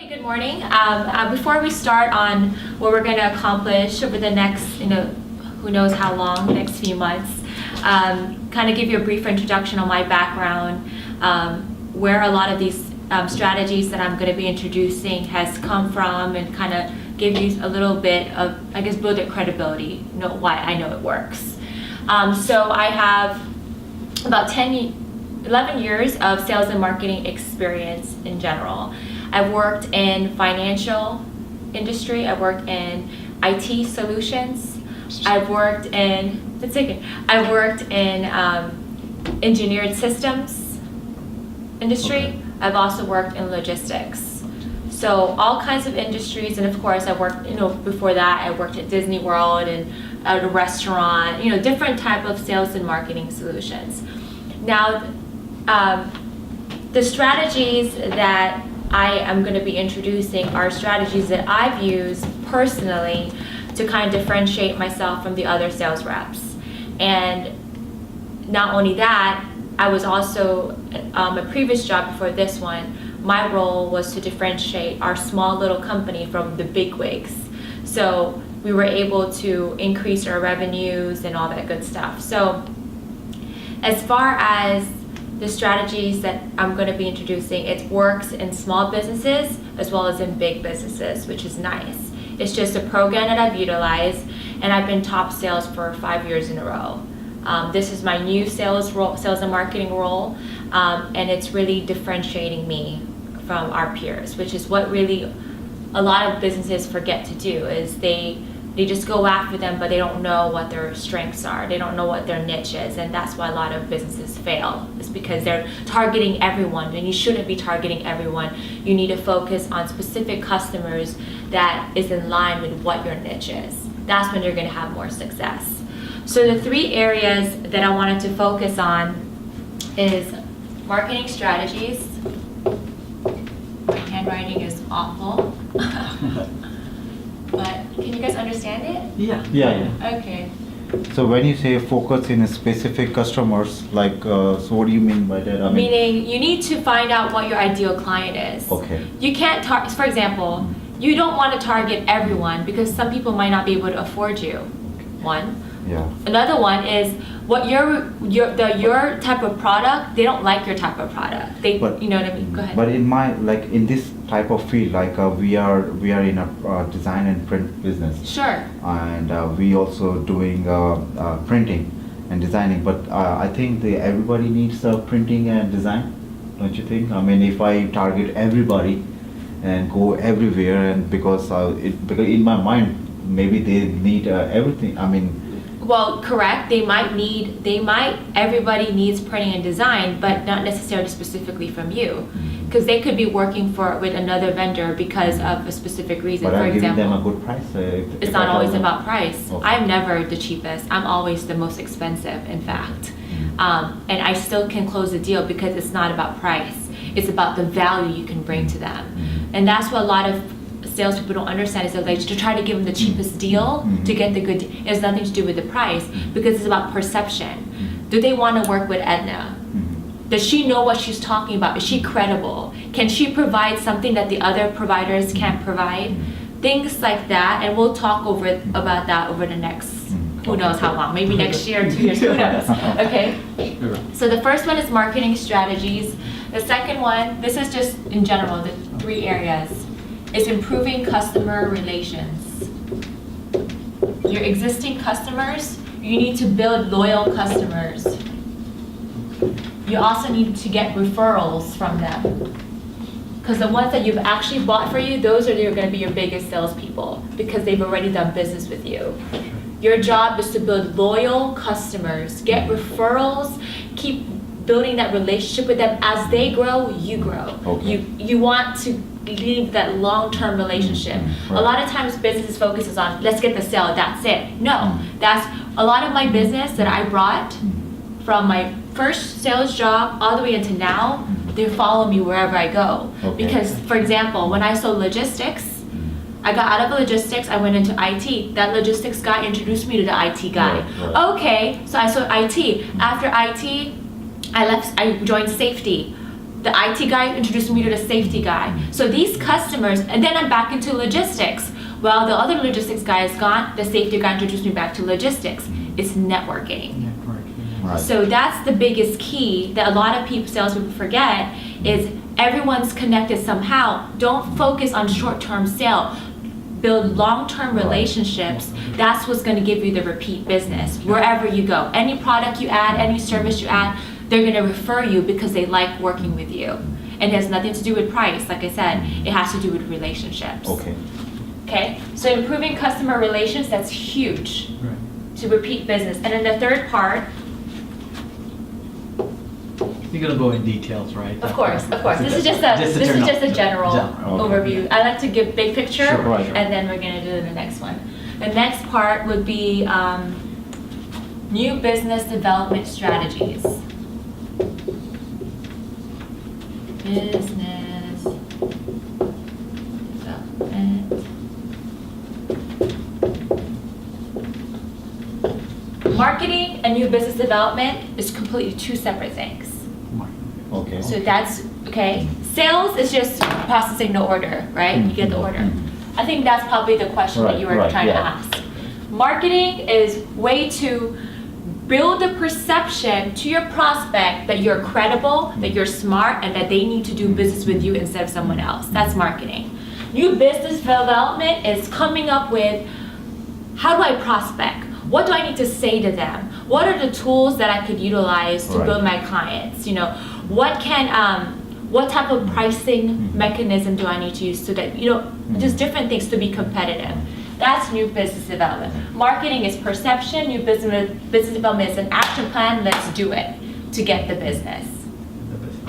Hey, good morning. Before we start on what we're going to accomplish over the next, who knows how long, next few months, kind of give you a brief introduction on my background, where a lot of these strategies that I'm going to be introducing has come from, and kind of give you a little bit of, I guess, build your credibility, know why I know it works. So I have about 11 years of sales and marketing experience in general. I've worked in financial industry, I've worked in IT solutions, I've worked in engineered systems industry, Okay. I've also worked in logistics. So all kinds of industries, and of course I worked, before that I worked at Disney World and at a restaurant, different type of sales and marketing solutions. Now, the strategies that I am going to be introducing are strategies that I've used personally to kind of differentiate myself from the other sales reps. And not only that, I was also, a previous job before this one, my role was to differentiate our small little company from the big wigs. So we were able to increase our revenues and all that good stuff. So as far as the strategies that I'm going to be introducing, it works in small businesses as well as in big businesses, which is nice. It's just a program that I've utilized, and I've been top sales for 5 years in a row. This is my new sales and marketing role, and it's really differentiating me from our peers, which is what really a lot of businesses forget to do, is they just go after them, but they don't know what their strengths are. They don't know what their niche is, and that's why a lot of businesses fail. It's because they're targeting everyone, and you shouldn't be targeting everyone. You need to focus on specific customers that is in line with what your niche is. That's when you're going to have more success. So the 3 areas that I wanted to focus on is marketing strategies. My handwriting is awful. But can you guys understand it? Yeah. Okay. So when you say focus in a specific customers, like, so what do you mean by that? Meaning you need to find out what your ideal client is. Okay. You can't for example, you don't want to target everyone because some people might not be able to afford you. One. Yeah. Another one is what your type of product, they don't like your type of product. You know what I mean? Go ahead. But in this type of field, we are in a design and print business. Sure. And we also doing printing and designing. But I think everybody needs printing and design, don't you think? If I target everybody and go everywhere, and because in my mind maybe they need everything. Well, correct. Everybody needs printing and design, but not necessarily specifically from you. Because they could be working with another vendor because of a specific reason. But for I'm giving example, them a good price. it's not always about price. Okay. I'm never the cheapest. I'm always the most expensive, in fact. And I still can close the deal because it's not about price. It's about the value you can bring to them. And that's what a lot of salespeople don't understand, is that they try to give them the cheapest deal to get the good deal. It has nothing to do with the price, because it's about perception. Do they want to work with Edna? Does she know what she's talking about? Is she credible? Can she provide something that the other providers can't provide? Things like that, and we'll talk about that over the next, who knows how long, maybe next year, 2 years, who knows, okay? So the first one is marketing strategies. The second one, this is just in general, the 3 areas, is improving customer relations. Your existing customers, you need to build loyal customers. You also need to get referrals from them, because the ones that you've actually bought for you, those are going to be your biggest salespeople, because they've already done business with you. Your job is to build loyal customers, get referrals, keep building that relationship with them. As they grow, you grow. Okay. You want to leave that long-term relationship. Right. A lot of times businesses focuses on, let's get the sale, that's it. No, that's a lot of my business that I brought from my first sales job all the way into now. They follow me wherever I go. Okay. Because, for example, when I sold logistics, I got out of logistics, I went into IT. That logistics guy introduced me to the IT guy. Right. Okay, so I sold IT. After IT, I joined safety. The IT guy introduced me to the safety guy. So these customers, and then I'm back into logistics. Well, the other logistics guy is gone. The safety guy introduced me back to logistics. It's networking. Right. So that's the biggest key that a lot of people, salespeople forget is everyone's connected somehow. Don't focus on short-term sale. Build long-term relationships. That's what's going to give you the repeat business wherever you go. Any product you add, any service you add, they're going to refer you because they like working with you. And it has nothing to do with price. Like I said, it has to do with relationships. Okay, so improving customer relations, that's huge to repeat business. And then the third part, you're gonna go in details, right? of course. This is just a general overview. I like to give big picture, Sure, right. and then we're gonna do the next one. The next part would be new business development strategies. Business development. Marketing and new business development is completely two separate things. Okay. So that's, okay. Sales is just processing the order, right? You get the order. I think that's probably the question that you were trying to ask. Marketing is way to build a perception to your prospect that you're credible, that you're smart, and that they need to do business with you instead of someone else. That's marketing. New business development is coming up with, how do I prospect? What do I need to say to them? What are the tools that I could utilize to build my clients? You know, what type of pricing mechanism do I need to use so that, just different things to be competitive. That's new business development. Marketing is perception, new business development is an action plan, let's do it to get the business.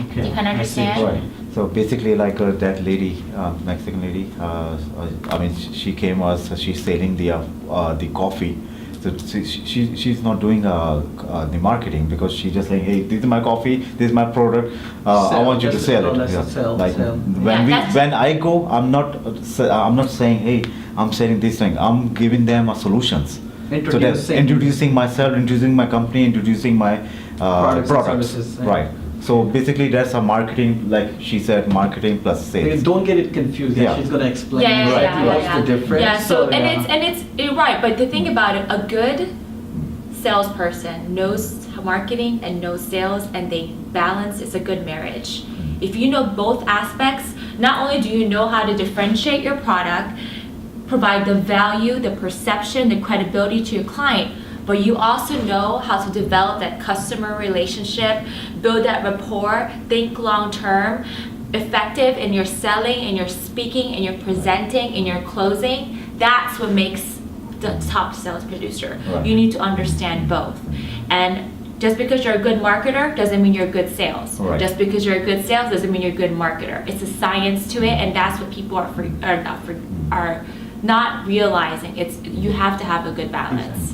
Okay. You can understand? Right. So basically, like that lady, Mexican lady, I mean, she came us. She's selling the coffee. So she's not doing the marketing because she's just saying, hey, this is my coffee, this is my product. I want you to sell it. Like when I go, I'm not saying, hey, I'm selling this thing. I'm giving them solutions. So that's introducing myself, introducing my company, introducing my products. Services, right. So basically, that's a marketing, like she said, marketing plus sales. Don't get it confused. Yeah. She's gonna explain Yeah. the difference. Yeah, so it's you're right, but the thing about it, a good salesperson knows marketing and knows sales, and they balance. It's a good marriage. If you know both aspects, not only do you know how to differentiate your product, provide the value, the perception, the credibility to your client, but you also know how to develop that customer relationship, build that rapport, think long term, effective in your selling, in your speaking, in your presenting, in your closing. That's what makes the top sales producer. Right. You need to understand both. And just because you're a good marketer doesn't mean you're good sales. Right. Just because you're a good sales doesn't mean you're a good marketer. It's a science to it, and that's what people are not realizing. You have to have a good balance.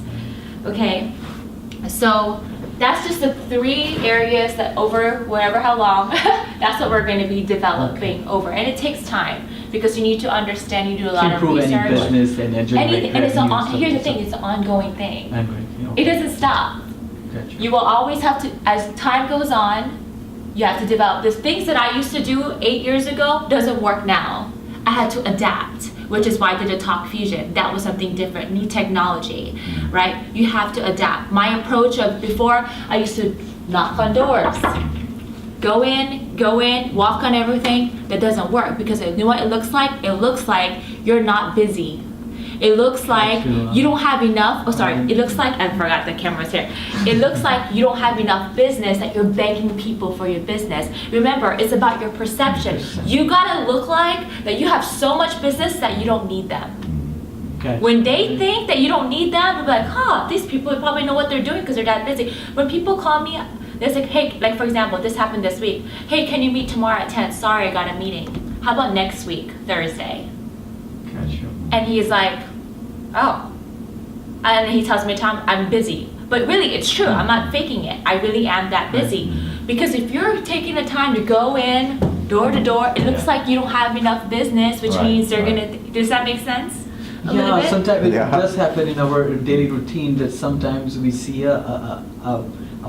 Okay, so that's just the 3 areas that over how long, that's what we're going to be developing over. And it takes time because you need to understand, you do a lot of research. Improve any business and generate And it's revenue. here's the thing, it's an ongoing thing. Okay. It doesn't stop. Gotcha. You will always have to, as time goes on, you have to develop. The things that I used to do 8 years ago doesn't work now. I had to adapt, which is why I did a Talk Fusion. That was something different, new technology, right? You have to adapt. My approach of before, I used to knock on doors. Go in, walk on everything. That doesn't work because you know what it looks like? It looks like you're not busy. It looks like you don't have enough, it looks like, I forgot the camera's here. It looks like you don't have enough business, that you're begging people for your business. Remember, it's about your perception. You gotta look like that you have so much business that you don't need them. Okay. When they think that you don't need them, they'll be like, these people probably know what they're doing because they're that busy. When people call me, they're like, hey, like for example, this happened this week. Hey, can you meet tomorrow at 10? Sorry, I got a meeting. How about next week, Thursday? Gotcha. And he's like, oh. And he tells me, Tom, I'm busy. But really, it's true. I'm not faking it. I really am that busy. Because if you're taking the time to go in, door to door, it looks like you don't have enough business, which means they're going to, does that make sense? a little Yeah, bit? sometimes it Yeah. does happen in our daily routine that sometimes we see a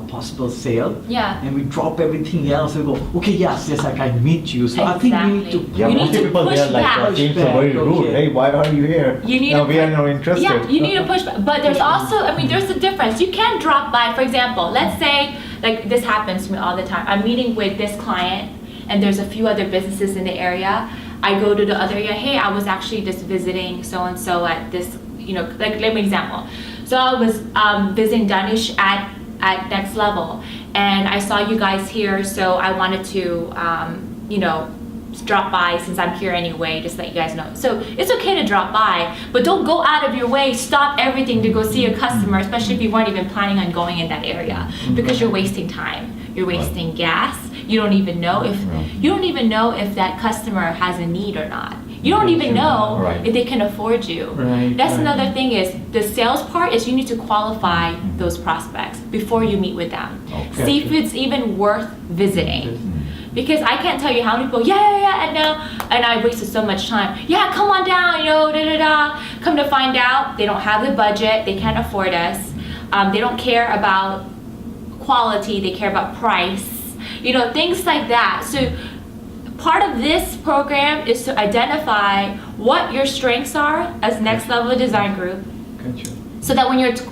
possible sale. Yeah. And we drop everything else and go, okay, yes, I can meet you. So I think we need to. Exactly. Yeah, You most need to people push they are like, back. James are very Push back, rude. okay. Hey, why are you here? You need no, to we are push- not interested. Yeah, you need to push back. But there's also, I mean, there's a difference. You can't drop by, for example, let's say, like this happens to me all the time. I'm meeting with this client and there's a few other businesses in the area. I go to the other area, hey, I was actually just visiting so-and-so at this, like, let me example. So I was visiting Danish at Next Level and I saw you guys here, so I wanted to, drop by since I'm here anyway, just let you guys know. So it's okay to drop by, but don't go out of your way, stop everything to go see a customer, especially if you weren't even planning on going in that area, because you're wasting time. You're wasting gas. You don't even know if that customer has a need or not. You don't even know Right. if they can afford you. Right, That's right. another thing is the sales part is you need to qualify those prospects before you meet with them. Okay. See if it's even worth visiting. Because I can't tell you how many people, yeah, Edna, and I wasted so much time. Yeah, come on down, Come to find out, they don't have the budget, they can't afford us. They don't care about quality, they care about price. Things like that. So part of this program is to identify what your strengths are as Next Level Design Group, Gotcha. so that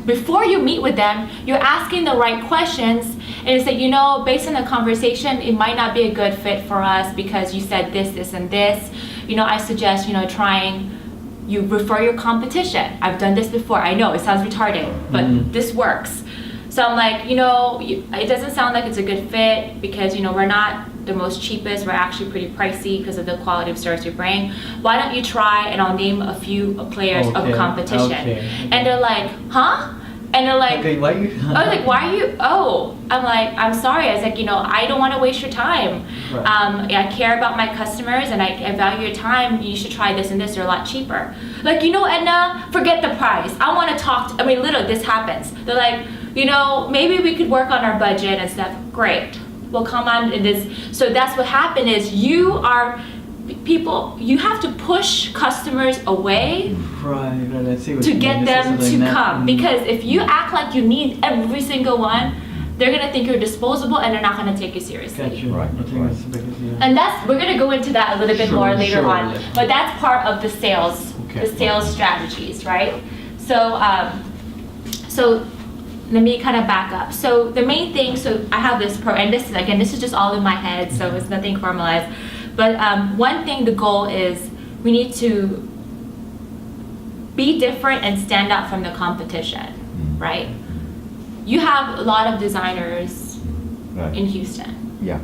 before you meet with them, you're asking the right questions and you say, based on the conversation, it might not be a good fit for us because you said this, and this. I suggest, trying, you refer your competition. I've done this before. I know it sounds retarded, but this works. So I'm like, it doesn't sound like it's a good fit because, we're not the most cheapest. We're actually pretty pricey because of the quality of service we bring. Why don't you try, and I'll name a few players of Okay, competition. okay. And they're like, huh? And they're like, Okay, why you? I was like, why are you? Oh, I'm like, I'm sorry. I was like, I don't want to waste your time. Right. I care about my customers and I value your time. You should try this and this. They're a lot cheaper. Like, Edna, forget the price. I want to talk. Literally, this happens. They're like, maybe we could work on our budget and stuff. Great. We'll come on in this. So that's what happened is you have to push customers away Right, I see what to you get mean. them This is to like come. Because if you act like you need every single one, they're gonna think you're disposable and they're not gonna take you seriously. Gotcha. Right, I think right. that's the biggest, yeah. And we're gonna go into that a little bit Sure, more later sure, on. yeah. But that's part of the sales, Okay. the sales strategies, right? So let me kind of back up. So the main thing, so I have this and this is just all in my head, so it's nothing formalized. But one thing, the goal is we need to be different and stand out from the competition, right? You have a lot of designers Right. in Houston. Yeah.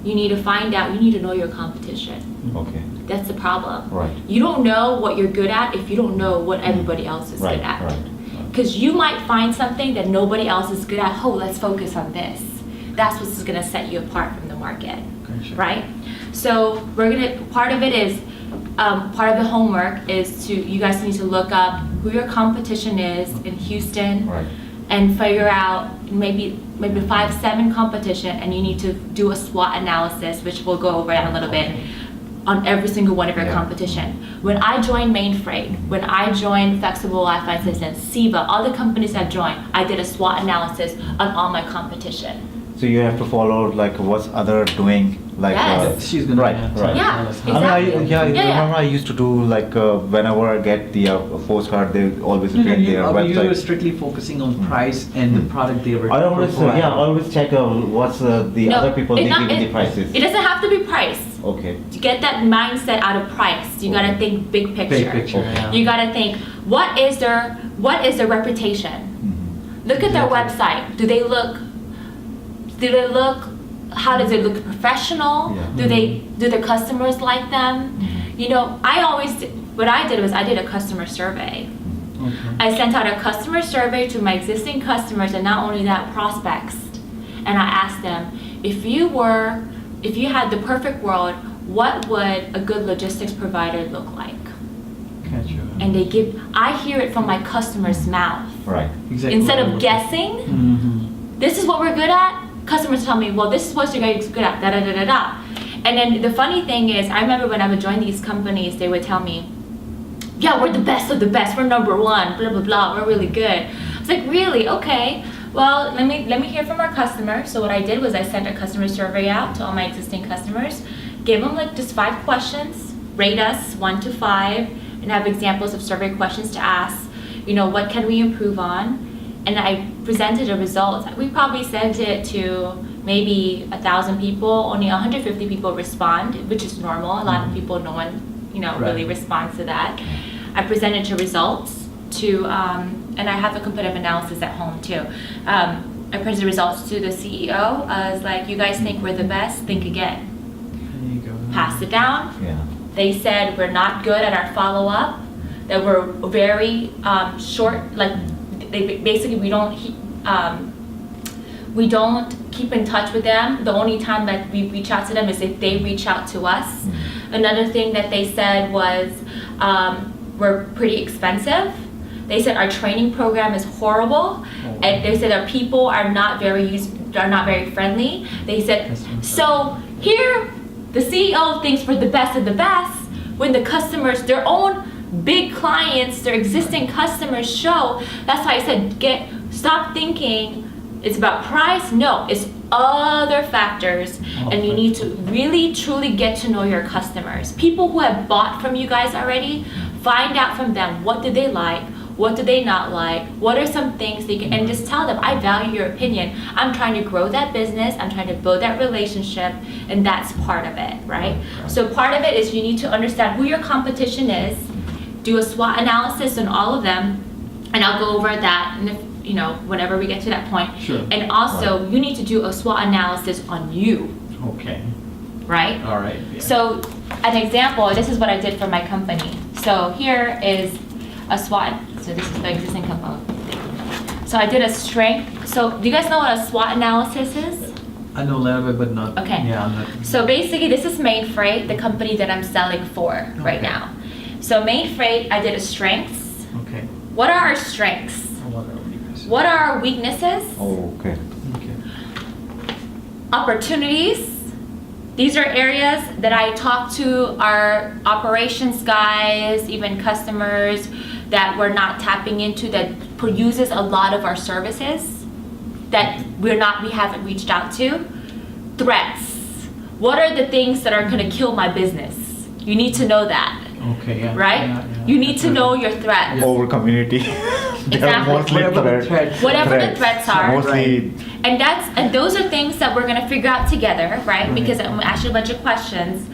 You need to know your competition. Okay. That's the problem. Right. You don't know what you're good at if you don't know what everybody else is Right. good at. Right. Because you might find something that nobody else is good at. Oh, let's focus on this. That's what's going to set you apart from the market, Gotcha. right? So part of it is, part of the homework is you guys need to look up who your competition is in Houston Right. and figure out maybe 5-7 competition, and you need to do a SWOT analysis, which we'll go over in a little bit, on every single one of your Yeah. competition. When I joined Mainfreight, when I joined Flexible Wi-Fi Systems, SIVA, all the companies I've joined, I did a SWOT analysis on all my competition. So you have to follow like what's other doing like Yes. She's gonna right, have right. Yeah, exactly. exactly. Yeah. Remember I used to do like whenever I get the postcard, they always No, repeat their you were website. strictly focusing on price and the product they were. I always providing. always check what's the No, other people it's they not- give me the prices. It doesn't have to be price. Okay. To get that mindset out of price, you gotta think big picture. Big picture, Okay. yeah. You gotta think, what is their reputation? Mhm. Look at their Exactly. website. Do they look, how does it look professional? Yeah. Do the customers like them? What I did was I did a customer survey. Okay. I sent out a customer survey to my existing customers and not only that, prospects. And I asked them, if you had the perfect world, what would a good logistics provider look like? Gotcha. And I hear it from my customer's mouth. Right. Exactly Instead what of I'm guessing, Mm-hmm. this is what we're good at, customers tell me, well, this is what you're good at, da da da da da. And then the funny thing is, I remember when I would join these companies, they would tell me, yeah, we're the best of the best. We're number one. Blah blah blah. We're really good. It's like, really? Okay. Well, let me hear from our customers. So what I did was I sent a customer survey out to all my existing customers, gave them like just 5 questions, rate us 1 to 5, and have examples of survey questions to ask. You know, what can we improve on? And I presented a result. We probably sent it to maybe 1,000 people. Only 150 people respond, which is normal. A lot of people, no one, really responds to that. I presented the results to, and I have a competitive analysis at home too. I presented the results to the CEO. I was like, you guys think we're the best? Think again. There you go. Passed it down. Yeah. They said we're not good at our follow-up, that we're very short, like basically we don't keep in touch with them. The only time that we reach out to them is if they reach out to us. Another thing that they said was we're pretty expensive. They said our training program is horrible, and they said our people are not very friendly. They said, so here the CEO thinks we're the best of the best when the customers, their own big clients, their existing customers show. That's why I said stop thinking it's about price. No, it's other factors, and you need to really truly get to know your customers. People who have bought from you guys already, find out from them what do they like, what do they not like, what are some things that you can, and just tell them, I value your opinion. I'm trying to grow that business, I'm trying to build that relationship, and that's part of it, right? So part of it is you need to understand who your competition is, do a SWOT analysis on all of them, and I'll go over that whenever we get to that point. Sure. And also, you need to do a SWOT analysis on you, Okay. right? All right. Yeah. So, an example, this is what I did for my company. So here is a SWOT, so this is the existing company. So I did a strength, so do you guys know what a SWOT analysis is? I know a little bit, but not. Okay. Yeah, I'm not. So basically, this is Main Freight, the company that I'm selling for right Okay. now. So Main Freight, I did a strengths. Okay. What are our strengths? What are weaknesses? What are our weaknesses? Oh, okay. Okay. Opportunities. These are areas that I talk to our operations guys, even customers that we're not tapping into, that uses a lot of our services that we haven't reached out to. Threats. What are the things that are going to kill my business? You need to know that, Okay. Yeah. right? Yeah, yeah. You need to know your threats. Over community. They are Exactly. mostly Whatever the threats. threats. Whatever the threats are. Mostly. And those are things that we're gonna figure out together, right? Right. Because I'm gonna ask you a bunch of questions,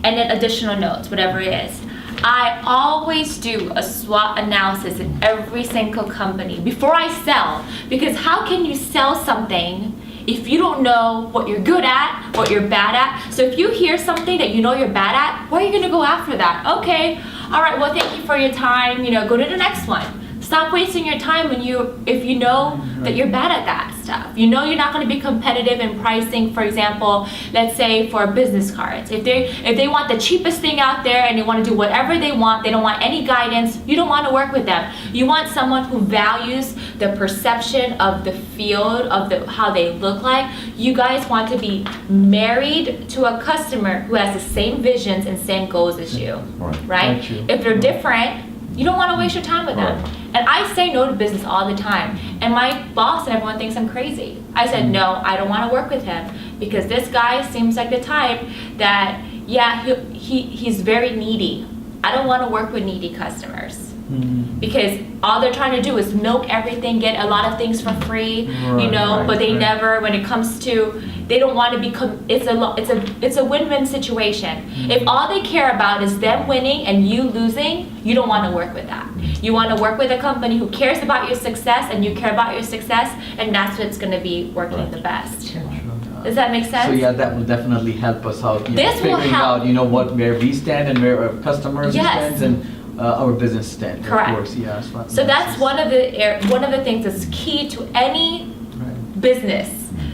and then additional notes, whatever it is. I always do a SWOT analysis in every single company before I sell, because how can you sell something if you don't know what you're good at, what you're bad at? So if you hear something that you know you're bad at, where are you gonna go after that? Okay, all right, well, thank you for your time, go to the next one. Stop wasting your time if you know that you're bad at that stuff. You know you're not going to be competitive in pricing. For example, let's say for business cards. If they want the cheapest thing out there and they want to do whatever they want, they don't want any guidance, you don't want to work with them. You want someone who values the perception of the field, of how they look like. You guys want to be married to a customer who has the same visions and same goals as you, Right. right? Got you. If they're different, you don't want to waste your time with them. Right. And I say no to business all the time. And my boss and everyone thinks I'm crazy. I said, no, I don't want to work with him because this guy seems like the type that, yeah, he's very needy. I don't want to work with needy customers. Because all they're trying to do is milk everything, get a lot of things for free, Right, but they right. never, when it comes to, they don't want to become, it's a win-win situation. If all they care about is them winning and you losing, you don't want to work with that. You want to work with a company who cares about your success and you care about your success, and that's what's going to be working the best. Does that make sense? So yeah, that will definitely help us out. This will figuring help. out, where we stand and where our customers Yes. stand and our business stand. Correct. Of course, yeah. So that's one of the things that's key to any Right. business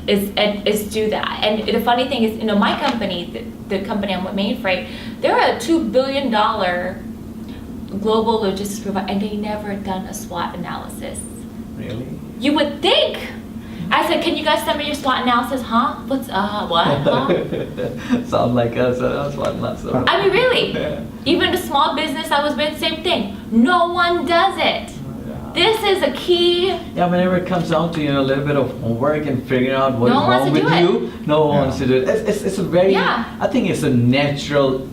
is do that. And the funny thing is, my company, the company I'm with, Main Freight, they're a $2 billion global logistics provider, and they never done a SWOT analysis. Really? You would think I said, can you guys send me your SWOT analysis? Huh? What's, what? Huh? Sound like us. That's what not so. I mean, really? Yeah. Even the small business I was with, same thing. No one does it. This is a key. Yeah, whenever it comes down to a little bit of homework and figuring out what No is one wants wrong to with do you, no one Yeah. wants to do it. It's a very, Yeah. I think it's a natural.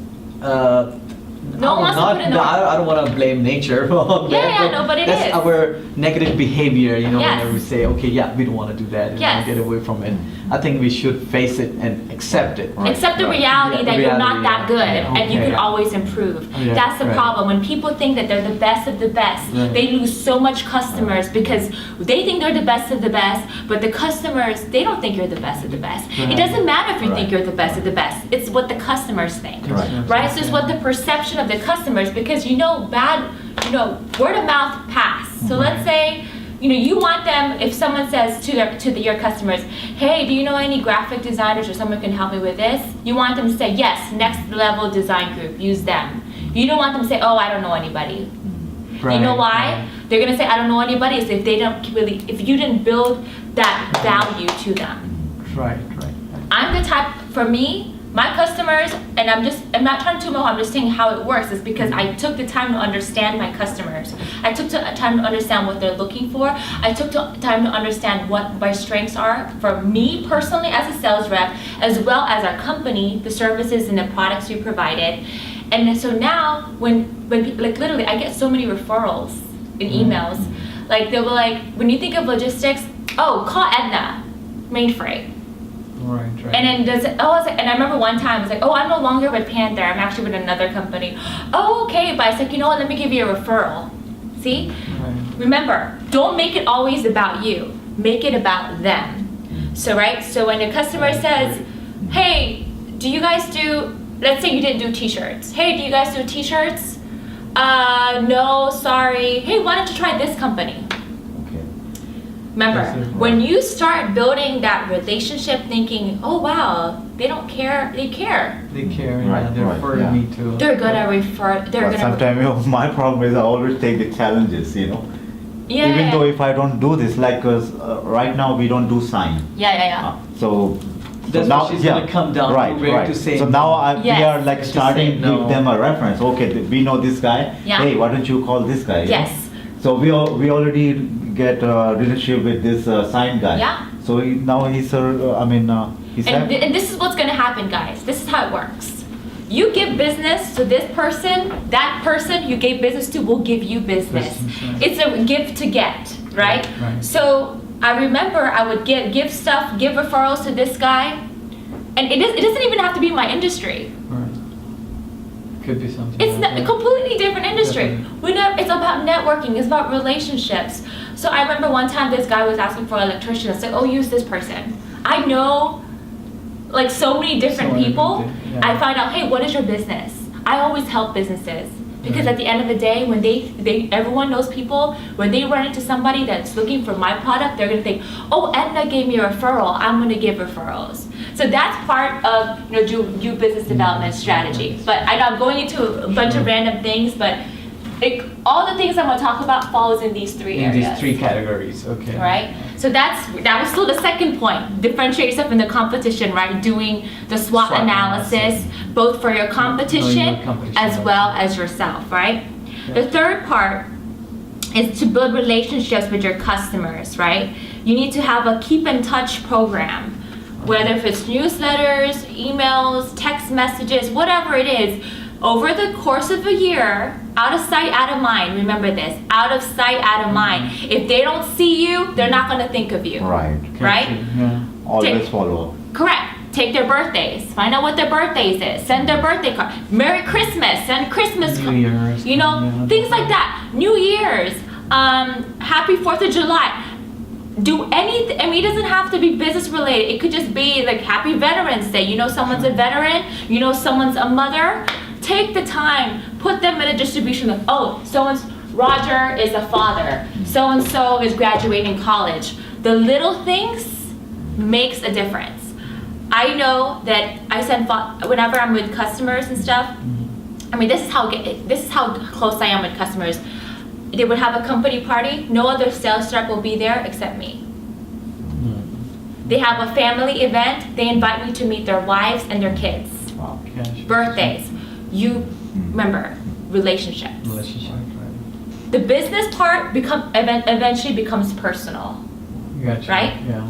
No one wants to put in the work. I don't want to blame nature on Yeah, that. yeah, no, but it that's is. our negative behavior, Yes. whenever we say, okay, yeah, we don't want to do that, and Yes. get away from it. I think we should face it and accept it. Right, Accept the right. reality Yeah, that the you're not reality, that good yeah. and you Okay, can yeah. always improve. Yeah, That's the right. problem. When people think that they're the best of the best, Right. they lose so much customers because they think they're the best of the best, but the customers, they don't think you're the best of the best. It Right. doesn't matter if you think Right. you're the best of the best. It's what the customers think. Right. Right? So it's what the perception of the customers, because word of mouth pass. So let's say, you want them, if someone says to your customers, hey, do you know any graphic designers or someone can help me with this? You want them to say, yes, next level design group, use them. You don't want them to say, oh, I don't know anybody. You know why? Right. They're gonna say, I don't know anybody, is if if you didn't build that value to them. Right. I'm the type, for me, my customers, and I'm not trying to toot my horn, I'm just saying how it works, is because I took the time to understand my customers. I took the time to understand what they're looking for. I took the time to understand what my strengths are for me personally as a sales rep, as well as our company, the services and the products we provided. And so now, when like literally, I get so many referrals in emails. Like they were like, when you think of logistics, oh, call Edna, mainfreight. Right. And then and I remember one time I was like, oh, I'm no longer with Panther. I'm actually with another company. Oh, okay. But I was like, you know what? Let me give you a referral. See? Right. Remember, don't make it always about you. Make it about them. So, right? So when a customer says, hey, do you guys do, let's say you didn't do t-shirts. Hey, do you guys do t-shirts? No, sorry. Hey, why don't you try this company? Okay. Remember, That's it. when you start building that relationship thinking, oh wow, they don't care, they care. They care, Right, they're right, referring yeah. me to. They're gonna refer, they're But gonna. sometimes my problem is I always take the challenges, Yeah, Even yeah, though if I don't do this, like right now we don't do sign. yeah. So That's now, what she's gonna come down to, right, where right. to say So no. now we Yes. are like To starting say to no. give them a reference. Okay, we know this guy. Yeah. Hey, why don't you call this guy? Yes. So we already get a relationship with this sign guy. Yeah. So now he's he's And, happy. and this is what's gonna happen, guys. This is how it works. You give business to this person, that person you gave business to will give you business. Business, right. It's a give to get, right? Right. So I remember I would give stuff, give referrals to this guy, and it doesn't even have to be my industry. Right. Could be something. It's like a that. completely different industry. Definitely. It's about networking. It's about relationships. So I remember one time this guy was asking for an electrician. I said, "Oh, use this person." I know, like so many different So many people. different, yeah. I find out, hey, what is your business? I always help businesses because Right. at the end of the day, when everyone knows people, when they run into somebody that's looking for my product, they're gonna think, "Oh, Edna gave me a referral. I'm gonna give referrals." So that's part of do business development strategy. But I know I'm going into a bunch of random things, but all the things I'm gonna talk about falls in these three In areas. these three categories, okay. Right? So that was still the second point. Differentiate yourself in the competition, right? Doing the SWOT SWOT analysis, analysis. both for your competition Knowing your competition, as right. well as yourself, right? Yeah. The third part is to build relationships with your customers, right? You need to have a keep in touch program, whether if it's newsletters, emails, text messages, whatever it is. Over the course of a year, out of sight, out of mind, remember this, out of sight, out of mind. If they don't see you, they're not gonna think of you. Right. Right? Yeah. Always Take- follow up. Correct. Take their birthdays. Find out what their birthdays is. Send their birthday card. Merry Christmas. Send Christmas New card. Year's, yeah, Things like that. New Year's. Happy 4th of July. Do anything. I mean, it doesn't have to be business related. It could just be like Happy Veterans Day. You know someone's a veteran. You know someone's a mother. Take the time. Put them in a distribution of, oh, Roger is a father. So-and-so is graduating college. The little things makes a difference. I know that whenever I'm with customers and stuff, I mean, this is how close I am with customers. They would have a company party. No other sales rep will be there except me. They have a family event, they invite me to meet their wives and their kids. Wow. Gotcha. Birthdays. You remember relationships. Relationship, right. The business part eventually becomes personal, Gotcha. Right? Yeah.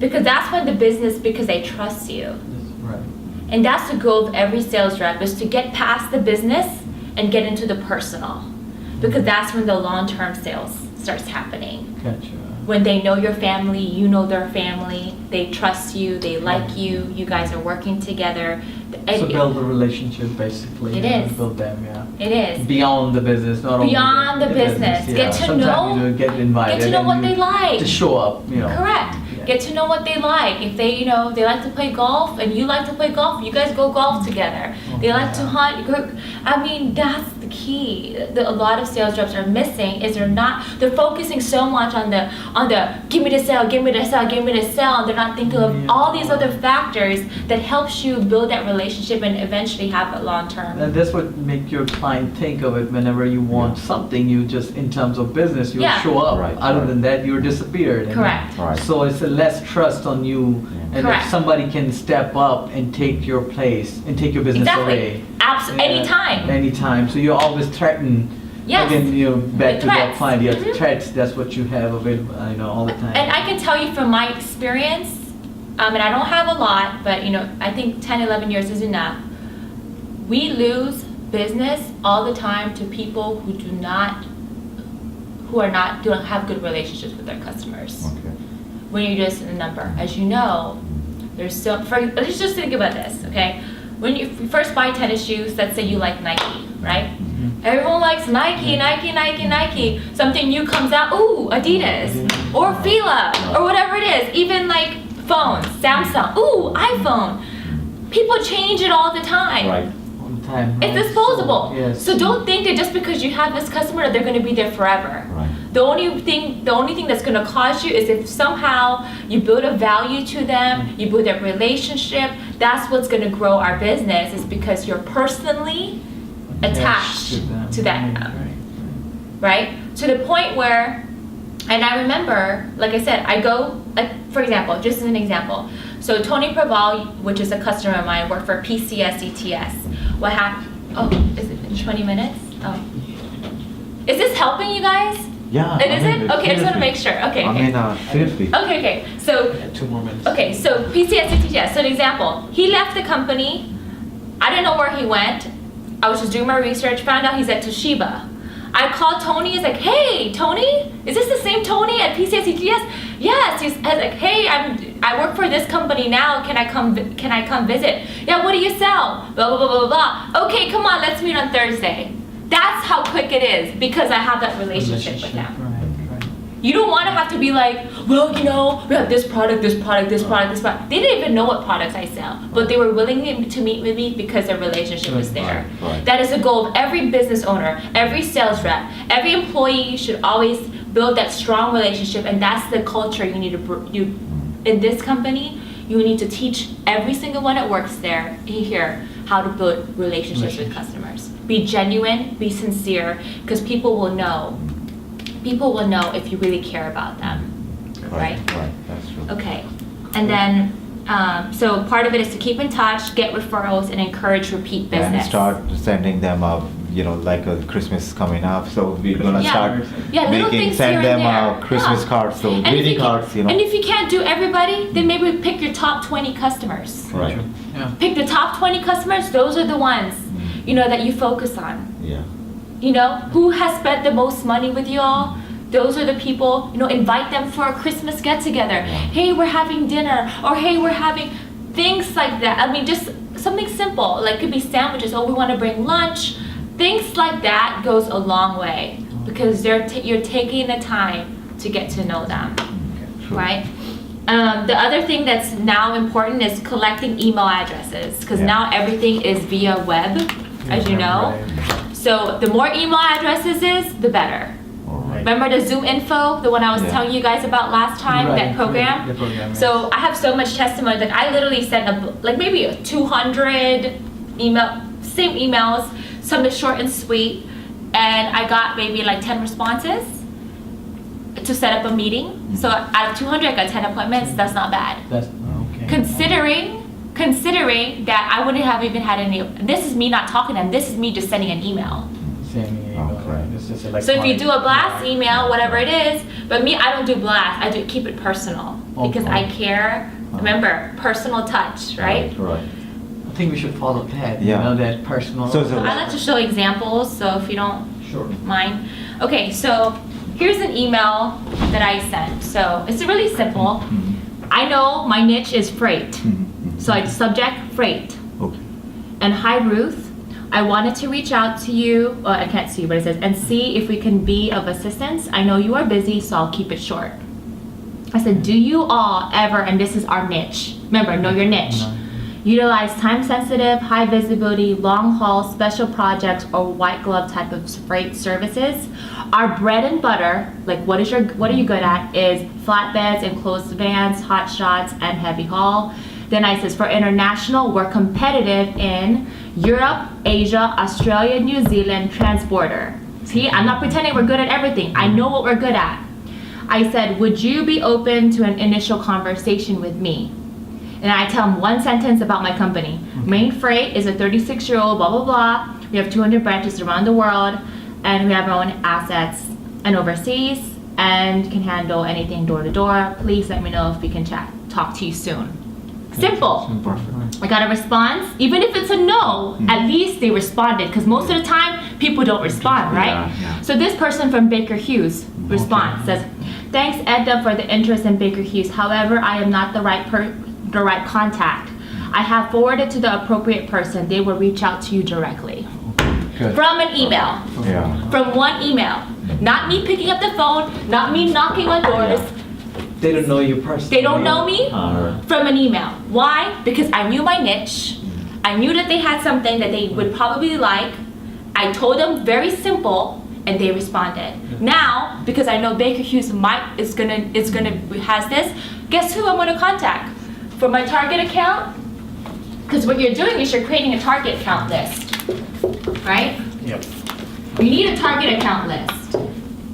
because that's when the business, because they trust you. That's right. And that's the goal of every sales rep, is to get past the business and get into the personal, because that's when the long-term sales starts happening. Gotcha. When they know your family, you know their family, they trust you, they like you, you guys are working together. So build a relationship, basically. It yeah, is. Build them, yeah. It is. Beyond the business, not only Beyond the business. yeah. Get to Sometimes know- you get invited. Get to know and what they like. To show up, you know. Correct. Yeah. Get to know what they like. If they, they like to play golf and you like to play golf, you guys go golf together. They like to hunt. I mean, that's the key. A lot of sales reps are missing is they're focusing so much on the give me the sale, give me the sale, give me the sale, and they're not thinking of all these other factors that helps you build that relationship and eventually have a long term. And that's what make your client think of it whenever you want something. You just, in terms of business, you Yeah. show up. Right, Other right. than that, you're disappeared. And Correct. Right. So it's a less trust on you, and Correct. if somebody can step up and take your place and take your business away. Exactly. Absolutely. Yeah, Anytime. Anytime. So you're always threatened. Yes. Again, back The to that threats. client. Yeah, Mhm. threats. That's what you have available. All the time. And I can tell you from my experience, and I don't have a lot, but I think 10, 11 years is enough. We lose business all the time to people don't have good relationships with their customers. Okay. When you're just a number, as you know, let's just think about this, okay? When you first buy tennis shoes, let's say you like Nike, right? Everyone likes Nike, Nike, Nike, Nike. Something new comes out, ooh, Adidas, or Fila, or whatever it is. Even like phones, Samsung, ooh, iPhone. People change it all the time. Right. All the time. It's right? disposable. Yes. So don't think that just because you have this customer that they're going to be there forever. Right. The only thing that's going to cost you is if somehow you build a value to them, you build a relationship. That's what's going to grow our business, is because you're personally attached to that, right? To the point where, and I remember, like I said, I go, like for example, just as an example. So Tony Praval, which is a customer of mine, worked for PCS ETS. What happened? Oh, is it in 20 minutes? Oh. Is this helping you guys? Yeah. It isn't? Okay, I just want to make sure. Okay. Seriously. Okay. So, Yeah, 2 more minutes. okay, so PCS ETS, so an example. He left the company. I didn't know where he went. I was just doing my research, found out he's at Toshiba. I called Tony, he's like, hey, Tony, is this the same Tony at PCS ETS? Yes, he's like, hey, I work for this company now, can I come visit? Yeah, what do you sell? Blah, blah, blah, blah, blah. Okay, come on, let's meet on Thursday. That's how quick it is, because I have that relationship with them. Right. You don't want to have to be like, well, we have this product, this product, this product, this product. They didn't even know what products I sell, but they were willing to meet with me because their relationship was there. Right. That is the goal of every business owner, every sales rep, every employee should always build that strong relationship, and that's the culture you need to in this company. You need to teach every single one that works there here how to build relationships with customers. Be genuine, be sincere, because people will know. People will know if you really care about them, right? Right. That's true. Okay, and then, so part of it is to keep in touch, get referrals, and encourage repeat business. And start sending them like a Christmas coming up, so we're gonna Yeah. start Little things send here them and there. Christmas Yeah. cards, so And if greeting you can- cards, And if you can't do everybody, then maybe pick your top 20 customers. Right. Yeah. Pick the top 20 customers, those are the ones, that you focus on. Yeah. Who has spent the most money with you all? Those are the people, invite them for a Christmas get together. Hey, we're having dinner, or hey, we're having things like that. I mean, just something simple, like could be sandwiches. Oh, we want to bring lunch. Things like that goes a long way, because you're taking the time to get to know them, True. right? The other thing that's now important is collecting email addresses, because now everything is via web, as you know. Right. So the more email addresses is, the better. All right. Remember the Zoom info, the one I was Yeah. telling you guys about last time, Right, that program? right, the program, yes. So I have so much testimony that I literally sent maybe 200 same emails, some is short and sweet, and I got maybe like 10 responses to set up a meeting. So out of 200, I got 10 appointments. That's not bad. That's okay. Considering that I wouldn't have even had any. This is me not talking to them. This is me just sending an email. Sending email, Okay. right? It's just So if you do a blast email, whatever it is, but me, I don't do blast. I do keep it personal because Okay. I care. Remember, personal touch, right? Right. I think we should follow that. Yeah. You know, that personal. So- I like to show examples, so if you don't Sure. mind. Okay, so here's an email that I sent. So it's really simple. Mhm. I know my niche is freight. Mhm. So I subject freight. Okay. And hi Ruth, I wanted to reach out to you, I can't see what it says, and see if we can be of assistance. I know you are busy, so I'll keep it short. I said, do you all ever, and this is our niche, remember, know your niche, utilize time sensitive, high visibility, long haul, special projects, or white glove type of freight services? Our bread and butter, like what are you good at, is flatbeds, enclosed vans, hot shots, and heavy haul. Then I says, for international, we're competitive in Europe, Asia, Australia, New Zealand, transborder. See, I'm not pretending we're good at everything. I know what we're good at. I said, would you be open to an initial conversation with me? And I tell them one sentence about my company. Main Freight is a 36-year-old, blah, blah, blah. We have 200 branches around the world, and we have our own assets and overseas, and can handle anything door to door. Please let me know if we can talk to you soon. Simple. Perfect. I got a response. Even if it's a no, at least they responded. Because most of the time, people don't respond, right? Yeah, yeah. So this person from Baker Hughes responds, says, thanks Edna for the interest in Baker Hughes. However, I am not the right contact. I have forwarded to the appropriate person. They will reach out to you directly. Good. From an email. Yeah. From one email. Not me picking up the phone, not me knocking on doors. They don't know you personally. They don't know me. Alright. From an email. Why? Because I knew my niche. I knew that they had something that they would probably like. I told them very simple, and they responded. Now, because I know Baker Hughes has this, guess who I'm gonna contact? For my target account? Because what you're doing is you're creating a target account list, right? Yep. You need a target account list,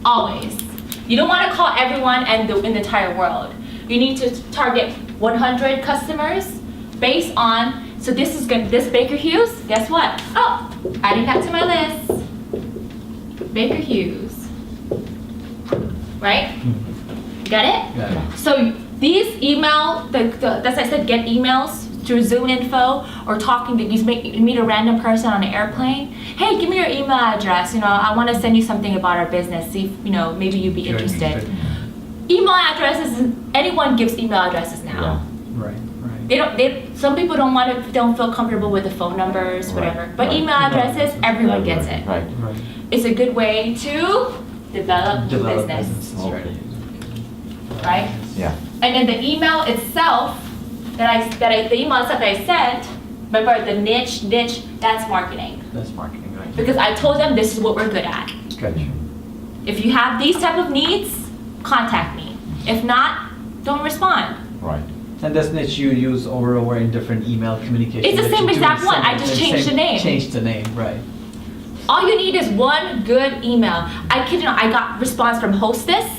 always. You don't want to call everyone in the entire world. You need to target 100 customers based on, so this Baker Hughes, guess what? Oh, adding that to my list. Baker Hughes, right? Got it? Got it. So these email, as I said, get emails through Zoom info or talking to, you meet a random person on an airplane. Hey, give me your email address. I want to send you something about our business. See if, maybe you'd be interested. Email addresses, anyone gives email addresses now. Right, right. Some people don't feel comfortable with the phone numbers, whatever. Right, But right. email addresses, everyone gets it. Right. Right. It's a good way to develop business, strategies. right? Yeah. And then the email itself the email itself that I sent, remember the niche, that's marketing. That's marketing, right? Because I told them this is what we're good at. Gotcha. If you have these type of needs, contact me. If not, don't respond. Right. And that's niche you use over and over in different email communication. It's the that same you're exact doing one, I something just and changed the name. Changed the name, right. All you need is one good email. I kid you not, I got response from Hostess.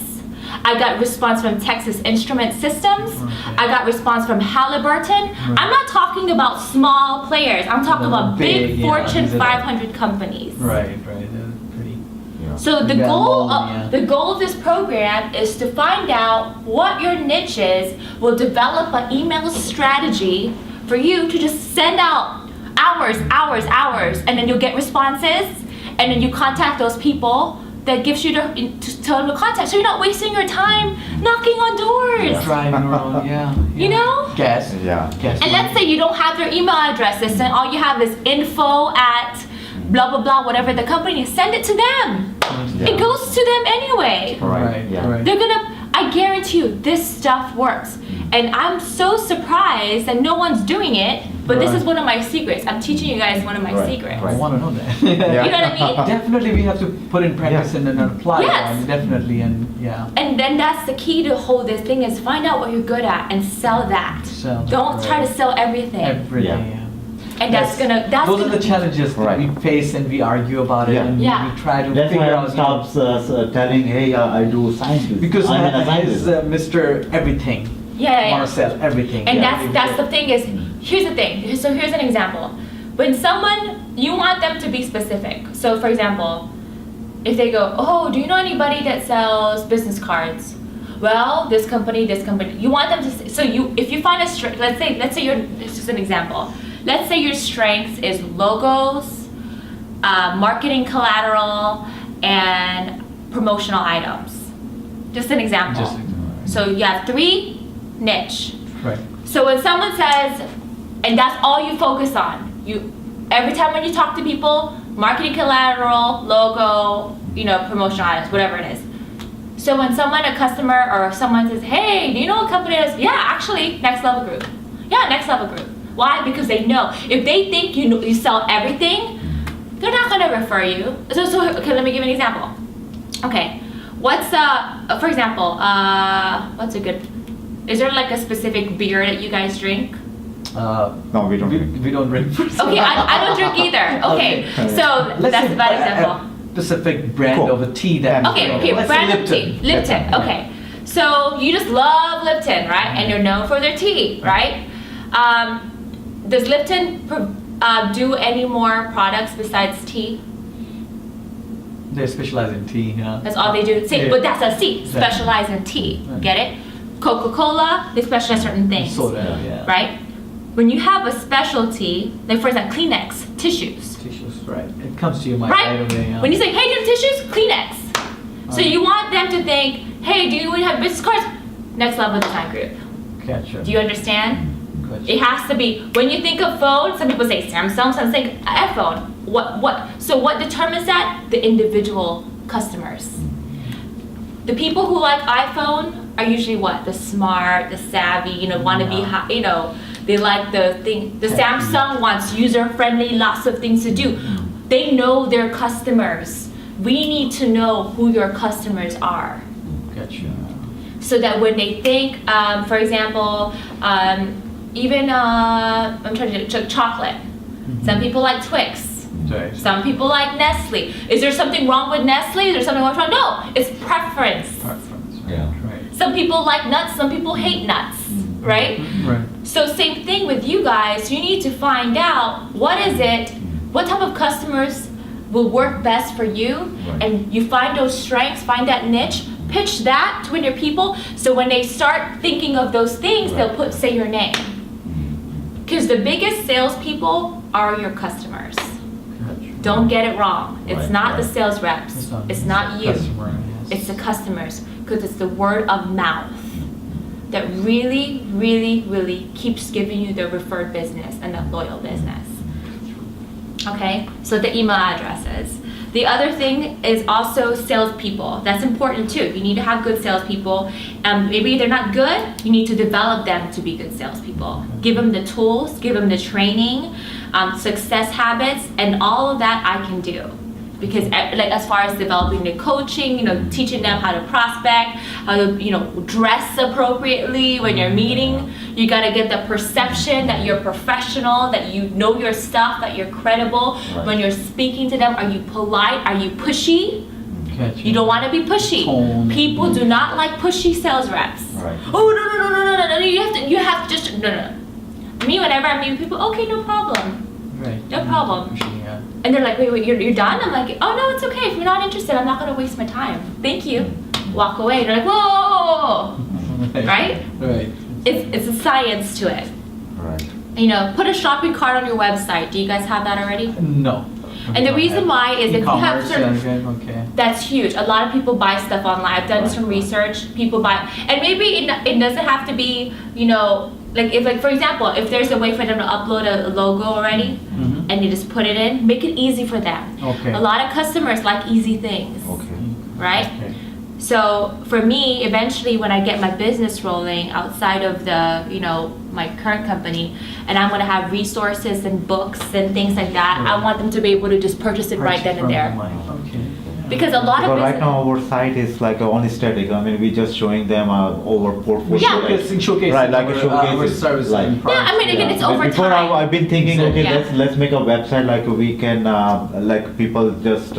I got response from Texas Instrument Systems. Okay. I got response from Halliburton. Right. I'm not talking about small players. I'm talking about big yeah, Fortune these are- 500 companies. Right, right. Pretty. Yeah. So the You got goal them all, yeah. of this program is to find out what your niche is. We'll develop an email strategy for you to just send out hours, and then you'll get responses, and then you contact those people that gives you to tell them to contact. So you're not wasting your time knocking on doors. Driving around, yeah. You know? Gas. Yeah. Gas. And let's say you don't have their email addresses, and all you have is info at blah blah blah, whatever the company is. Send it to them. Yeah. It goes to them anyway. Right. Yeah. right. They're gonna, I guarantee you, this stuff works. And I'm so surprised that no one's doing it, but this Right. is one of my secrets. I'm teaching you guys one of my Right, secrets. I right. want to know that. You know what I mean? Definitely, we have to put in practice Yeah. and then apply. Yes. Definitely, and yeah. And then that's the key to hold this thing is find out what you're good at and sell that. Sell that, Don't try right. to sell everything. Every day. Yeah. Yeah. And that's those gonna are the challenges that we Right. face, and we argue about it, Yeah. and Yeah. we try to That's why figure I out. stops telling, hey, I do science business. Because I'm in a science he's business. Mr. Everything. yeah. Want to sell everything. And Yeah. that's the thing is, here's the thing. So here's an example. When you want them to be specific. So for example, if they go, oh, do you know anybody that sells business cards? Well, this company. You want them to say, if you find a strength, let's say it's just an example. Let's say your strength is logos, marketing collateral, and promotional items. Just an example. So you have 3 niche. Right. So when someone says, and that's all you focus on, every time when you talk to people, marketing collateral, logo, promotional items, whatever it is. So when a customer or someone says, hey, do you know what company it is? Yeah, actually, Next Level Group. Yeah, Next Level Group. Why? Because they know. If they think you sell everything, they're not gonna refer you. So okay, let me give you an example. Okay, for example, what's a good, is there like a specific beer that you guys drink? No, we don't drink. We don't drink. Okay, I don't drink either. Okay, so that's a bad example. Specific brand Cool. of a tea that. Okay, Let's say brand of tea. Lipton, okay. So you just love Lipton, right? And you're known for their tea, right? Does Lipton do any more products besides tea? They specialize in tea, yeah. That's all they do. See, Yeah. but that's a C, specialize in tea. Right. Get it? Coca-Cola, they specialize in certain things. Soda, yeah. Right? When you have a specialty, like for example, Kleenex, tissues. Tissues, right. It comes to your mind Right? right away. Yeah. When you say, hey, do you have tissues? Kleenex. So you want them to think, hey, do you have business cards? Next Level Design Group. Gotcha. Do you understand? Gotcha. It has to be, when you think of phone, some people say Samsung, some say iPhone. So what determines that? The individual customers. The people who like iPhone are usually what? The smart, the savvy, want to be, they like the thing. The Samsung wants user-friendly, lots of things to do. They know their customers. We need to know who your customers are. Gotcha. So that when they think, for example, even I'm trying to chocolate. Some people like Twix. Right. Some people like Nestle. Is there something wrong with Nestle? Is there something wrong? No, it's preference. Preference. Yeah. Right. Some people like nuts. Some people hate nuts. Right? Right. So same thing with you guys. You need to find out what type of customers will work best for you, Right. and you find those strengths, find that niche, pitch that to your people. So when they start thinking of those things, Right. they'll say your name. Because the biggest salespeople are your customers. Gotcha. Don't get it wrong. It's Right, not the right. sales reps. It's not you. Customer, yes. It's the customers. Because it's the word of mouth that really, really, really keeps giving you the referred business and the loyal business. Okay, so the email addresses. The other thing is also salespeople. That's important too. You need to have good salespeople. Maybe they're not good, you need to develop them to be good salespeople. Give them the tools, give them the training, success habits, and all of that I can do. Because like as far as developing the coaching, teaching them how to prospect, how to, dress appropriately when you're meeting. You gotta get the perception that you're professional, that you know your stuff, that you're credible. Right. When you're speaking to them, are you polite? Are you pushy? Gotcha. You don't want to be pushy. Tone. People do not like pushy sales reps. Right. Oh no! You have to just no. Me, whenever I meet people, okay, no problem. Right. No problem. Yeah. And they're like, wait, you're done? I'm like, oh no, it's okay. If you're not interested, I'm not gonna waste my time. Thank you. Walk away. They're like, whoa. Right? Right. It's a science to it. Right. Put a shopping cart on your website. Do you guys have that already? No. And the reason why is if you have E-commerce, certain, okay. that's huge. A lot of people buy stuff online. I've done some research. People buy, and maybe it doesn't have to be, like for example, if there's a way for them to upload a logo already, Mhm. and you just put it in, make it easy for them. Okay. A lot of customers like easy things, Okay. right? Okay. So for me, eventually when I get my business rolling outside of the, my current company, and I'm gonna have resources and books and things like that, I Right. want them to be able to just purchase it right then and there. Okay. Because a lot of Because right business, now our site is like only static. I mean, we're just showing them our portfolio. Yeah. like- Showcasing Right, like a our showcase. service like, and yeah, products. I mean, again, it's over Before time. I've been thinking, okay, Yeah. let's make a website like we can like people just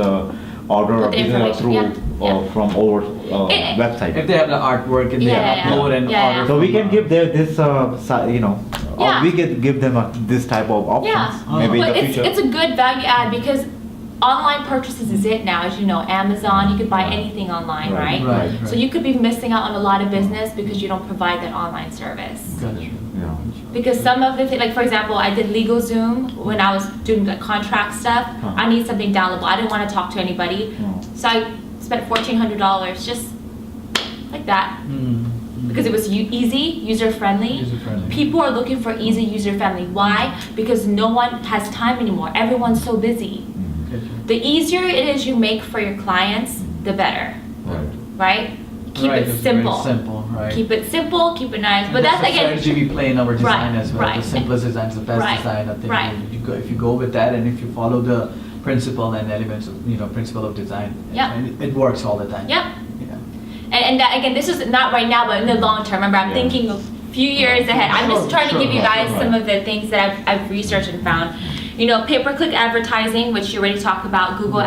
order Put a the business information, through yeah. from our It- website. If they have the artwork and they Yeah, upload and yeah, order. yeah. So we from, can give this Yeah. we can give them this type of options. Yeah, Maybe in but the it's, future. it's a good value add because online purchases is it now. As you know, Amazon, you could buy anything online, Right. right? Right. So you could be missing out on a lot of business because you don't provide that online service. Gotcha. Yeah. Because some of the things, like for example, I did LegalZoom when I was doing the contract stuff. Huh. I need something downloadable. I didn't want to talk to anybody, Oh. so I spent $1,400 just like that because it was easy, user friendly. User-friendly. People are looking for easy, user friendly. Why? Because no one has time anymore. Everyone's so busy. Gotcha. The easier it is you make for your clients, the better, Right. right? Keep Right, it it's very simple. Simple, right. Keep it simple, keep it nice. And But that's the again, strategy we play in our design Right, as well. right. The simplest design is the best Right, design. I think right. if you go with that and if you follow the principle and elements of principle of design, Yeah. and it works all the time. yeah. Yeah. And that, again, this is not right now, but in the long term. Remember, I'm Yeah. thinking a few years ahead. I'm just Sure, trying to sure, give you guys right. some of the things that I've researched and found. You know, pay-per-click advertising, which you already talked about, Google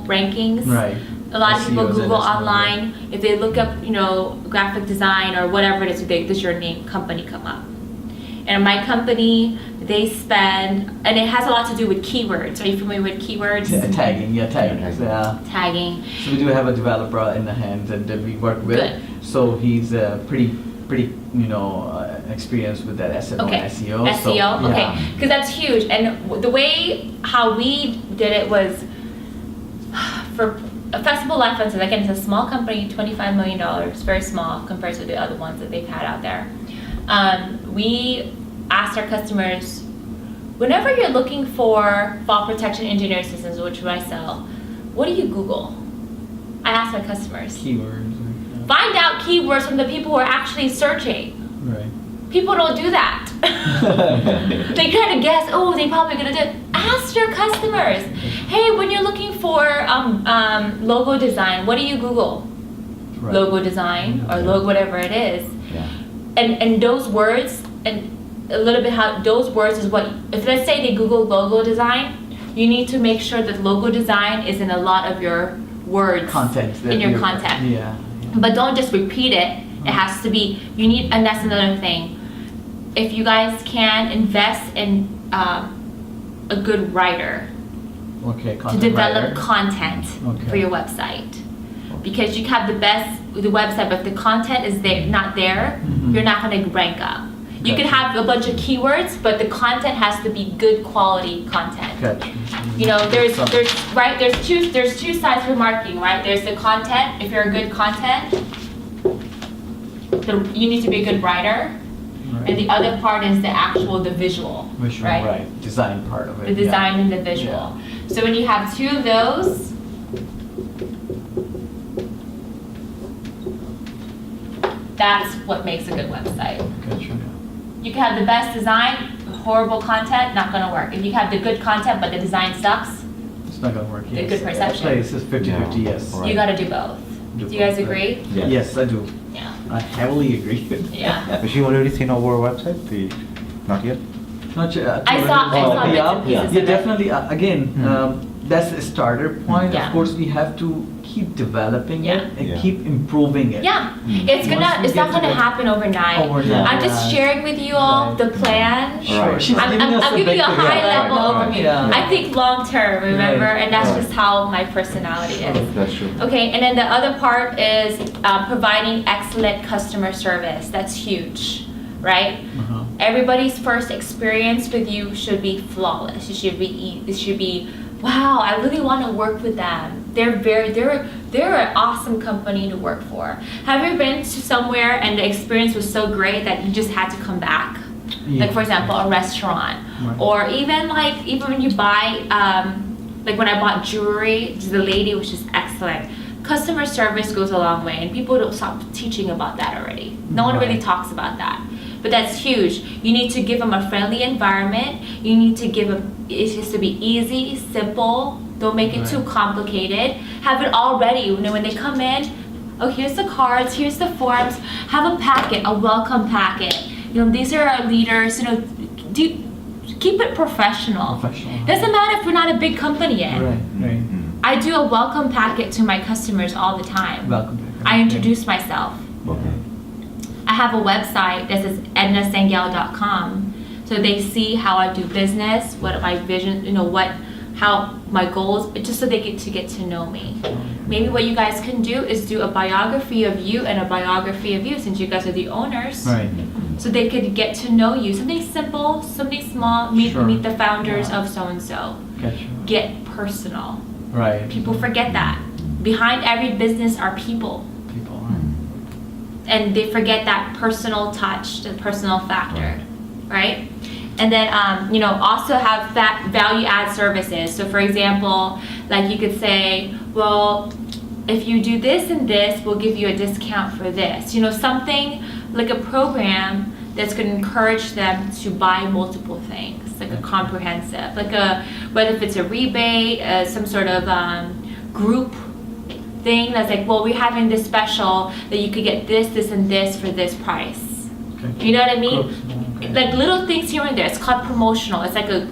rankings. Right. A lot of people SEOs and Google SEO, online. If they look up, graphic design or whatever it is, does your name company come up? And my company, they spend, and it has a lot to do with keywords. Are you familiar with keywords? Tagging. Tagging. Yeah. Tagging. So we do have a developer in the hands and that we work with. Good. So he's pretty experienced with that SEO. Okay. SEO. SEO, So, okay, yeah. because that's huge. And the way how we did it was for a Festival Life Lenses. Again, it's a small company, $25 million, very small compared to the other ones that they've had out there. We asked our customers, whenever you're looking for fall protection engineering systems, which I sell, what do you Google? I asked my customers. Keywords. Find out keywords from the people who are actually searching. Right. People don't do that. They kind of guess, oh, they probably gonna do it. Ask your customers. Hey, when you're looking for logo design, what do you Google? Right. Logo design or logo, whatever it is. Yeah. And those words, and a little bit how those words is what, if let's say they Google logo design, you need to make sure that logo design is in a lot of your words Content. that in your you're- content. Yeah. But don't just repeat it. It has to be, you need, and that's another thing. If you guys can invest in a good writer Okay. to Content develop writer. content Okay. for your website. Because you have the best with the website, but if the content is there, not there, Mhm. you're not gonna rank up. You can Gotcha. have a bunch of keywords, but the content has to be good quality content. Gotcha. You know, there's Some- there's two sides for marketing, right? There's the content. If you're a good content, you need to be a good writer, Right. and the other part is the actual the visual, Visual, right. Design part of it. The design and the visual. So when you have two of those, that's what makes a good website. Yeah. Gotcha. You can have the best design, horrible content, not gonna work. If you have the good content but the design sucks, It's not gonna work. The Yes. good perception. It's 50-50. Yeah. Yes. Right. you gotta do both. Do you guys agree? Yes. Yes, I do. Yeah. I heavily agree. Yeah. Has she already seen our website? Not yet? Not sure. I saw bits and yeah, pieces yeah, of it. definitely. Again, Mhm. that's a starter point. Yeah. Of course, we have to keep developing Yeah. it and Yeah. keep improving it. Yeah, Mm. it's Once we it's get not to gonna the- happen overnight. Overnight. I'm just sharing with you all Right. the plan. Sure. Right. She's I'm giving us I'm a giving you a big high picture. level Right, right, overview. yeah. I think long term, remember, Right. and that's Right. just how my personality is. That's true. Okay, and then the other part is providing excellent customer service. That's huge, right? Uh-huh. Everybody's first experience with you should be flawless. It should be, wow, I really want to work with them. They're an awesome company to work for. Have you been to somewhere and the experience was so great that you just had to come back? Yeah. Like for example, a restaurant, Right. or even when you buy, like when I bought jewelry, the lady was just excellent. Customer service goes a long way, and people don't stop teaching about that already. No one really Right. talks about that. But that's huge. You need to give them a friendly environment. You need to give them, it has to be easy, simple, Don't make it too Right. complicated. Have it all ready. You know, when they come in, oh, here's the cards, here's the forms. Have a packet, a welcome packet. You know, these are our leaders. You know, keep it professional. Doesn't matter if we're not a big company yet. Right. Mm-hmm. I do a welcome packet to my customers all the time. Welcome. I introduce myself. Okay. I have a website that says ednasangel.com, so they see how I do business, what my vision, you know, how my goals, just so they get to know me. Maybe what you guys can do is do a biography of you and a biography of you, since you guys are the owners. Right. So they could get to know you. Something simple, something small. Meet Sure. the founders Yeah. of so and so. Gotcha. Get personal. Right. People forget that. Behind every business are people. People. And they forget that personal touch, the personal factor, right? And then, you know, also have value add services. So for example, like you could say, well, if you do this and this, we'll give you a discount for this. You know, something like a program that's going to encourage them to buy multiple things, like a comprehensive, like whether if it's a rebate, some sort of group thing that's like, well, we're having this special that you could get this, this, and this for this price. Okay. You know what I mean? Okay. Like little things here and there. It's called promotional. It's like a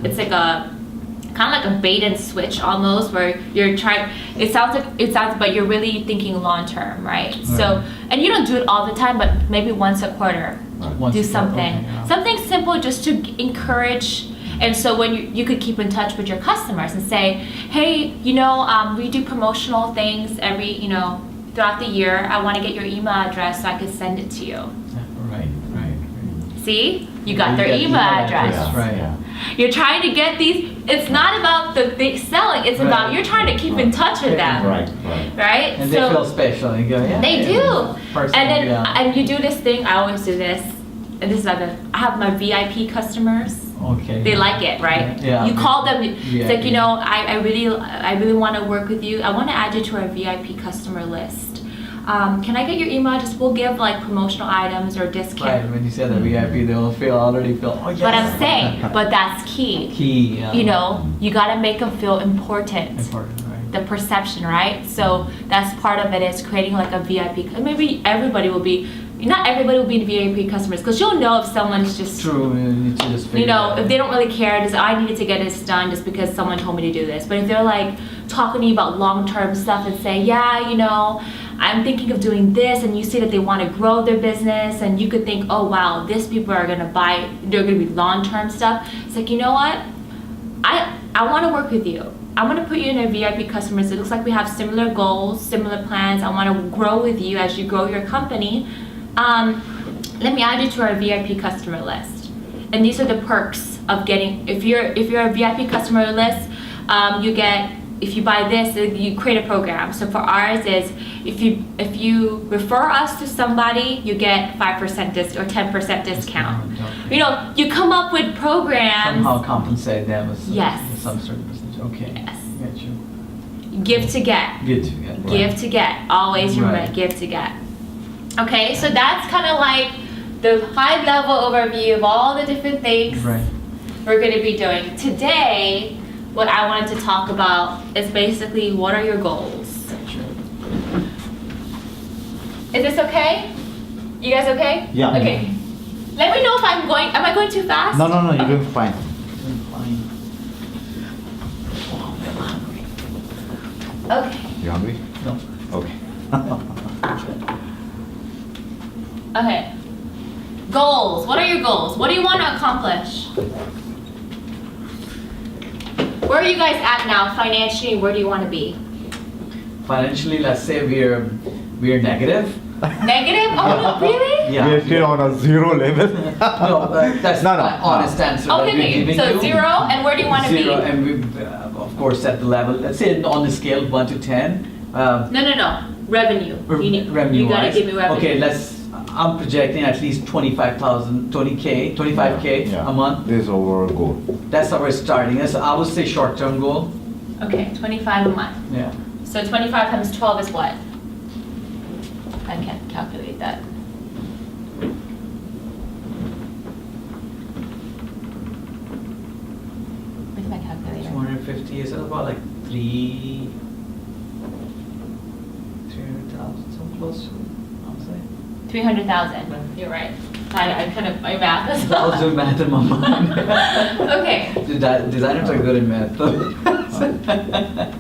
kind of like a bait and switch almost, where you're trying. It sounds, but you're really thinking long term, right? So, and you don't do it all the time, but maybe once a quarter, Once do a quarter, something, okay, yeah. something simple just to encourage. And so when you could keep in touch with your customers and say, hey, you know, we do promotional things throughout the year. I want to get your email address so I can send it to you. Right. See, you got their You email address. Yeah. Right. Yeah. You're trying to get these. It's not about the big selling. It's about Right. you're trying to keep in touch with them, Right. right? And they feel special. And you go, yeah. They do. Personal, And then yeah. and you do this thing. I always do this. And this is I have my VIP customers. Okay. They like it, right? Yeah. You call them. It's VIP. like, you know, I really want to work with you. I want to add you to our VIP customer list. Can I get your email? Just we'll give like promotional items or discount. Right. When you say that VIP, they will already feel. Oh yes. But I'm saying, but that's key. Key. Yeah. You know, you got to make them feel important. Important. Right. The perception, right? So that's part of it, is creating like a VIP. Maybe everybody will be. Not everybody will be VIP customers, because you'll know if someone's just. True. You need to just. You figure know, it if out. they don't really care, just I needed to get this done just because someone told me to do this. But if they're like talking to you about long-term stuff and say, yeah, you know, I'm thinking of doing this, and you see that they want to grow their business, and you could think, oh wow, these people are gonna buy, they're gonna be long-term stuff. It's like, you know what? I want to work with you. I want to put you in our VIP customers. It looks like we have similar goals, similar plans. I want to grow with you as you grow your company. Let me add you to our VIP customer list. And these are the perks of getting, if you're a VIP customer list, you get, if you buy this, you create a program. So for ours is, if you refer us to somebody, you get 5% or 10% discount. You know, you come up with programs. Somehow compensate them with Yes. some sort of percentage. Okay. Yes. Got you. Give to get. Good to get. Give to get. Always remember, Right. give to get. Okay, so that's kind of like the high level overview of all the different things Right. we're going to be doing. Today, what I wanted to talk about is basically, what are your goals? Is this okay? You guys okay? Yeah. Okay. Let me know if am I going too fast? No, you're doing fine. Fine. Oh, I'm hungry. Okay. You hungry? No. Okay. Okay. Goals. What are your goals? What do you want to accomplish? Where are you guys at now financially? Where do you want to be? Financially, let's say we're negative. Negative? Oh, no, really? Yeah. We're still on a zero level. No, that's No, my honest answer. that we're Okay, giving so you. 0, and where do you want to be? 0, and we, of course, at the level. Let's say on the scale 1 to 10. No. Revenue. Revenue. You gotta give me revenue. Okay, I'm projecting at least 25K Yeah. a month. This is our goal. That's our starting. That's, I would say, short-term goal. Okay, 25 a month. Yeah. So 25 times 12 is what? I can't calculate that. Where's my calculator? 250 is about like 300,000, so close to it, I'll say. 300,000. You're right. I kind of my math as I was well. doing math in my mind. Okay. Designers are good in math.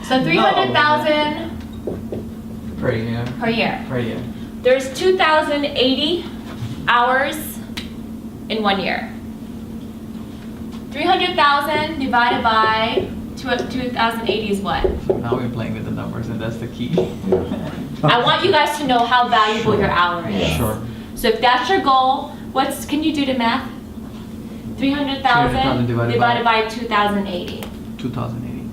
So 300,000 per year. per year. Per year. There's 2,080 hours in 1 year. 300,000 divided by 2,080 is what? So now we're playing with the numbers, and that's the key. I want you guys to know how valuable your hour is. Sure. So if that's your goal, can you do the math? 300,000 divided by 2,080. 2,080.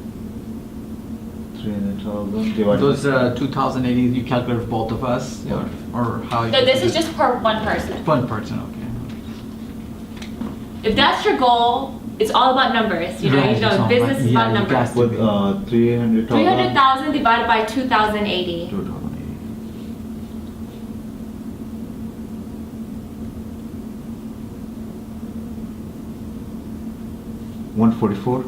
300,000 divided. Those 2,080, you calculate for both of us, or how? No, this is just per one person. One person, okay. If that's your goal, it's all about numbers. You know, Right, it's all business about- is about yeah, you numbers. got to With be. 300,000. 300,000 divided by 2,080. 2,080. 144.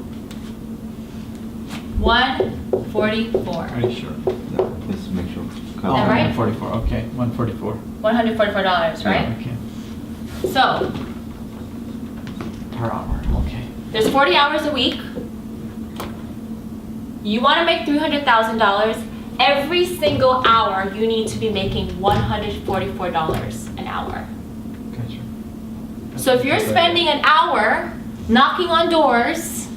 144. Are you sure? Yeah, just make sure. Oh, that right? 144, okay, 144. $144, right? Okay. So Per hour, okay. there's 40 hours a week. You want to make $300,000. Every single hour, you need to be making $144 an hour. Gotcha. So if you're spending an hour knocking on doors,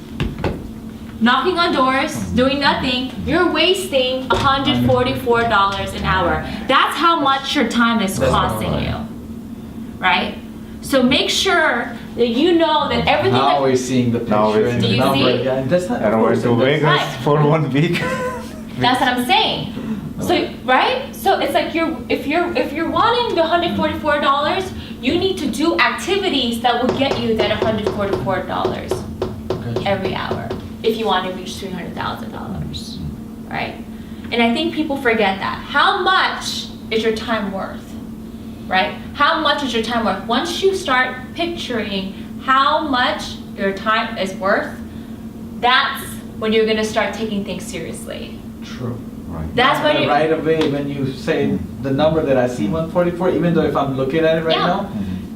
doing nothing, you're wasting $144 an hour. That's how much your time is That's costing right. you, right? So make sure that you know that everything Now that we're seeing the Now we're picture and Do the you number. see? Yeah, that's not. And I went to Vegas Right. for 1 week. That's what I'm saying. So right? So it's like if you're wanting the $144, you need to do activities that will get you that $144 Gotcha. every hour if you want to reach $300,000, right? And I think people forget that. How much is your time worth? Right? How much is your time worth? Once you start picturing how much your time is worth, that's when you're going to start taking things seriously. True. Right. That's when you Right away, when you say the number that I see, 144, even though if I'm looking at it right Yeah. now,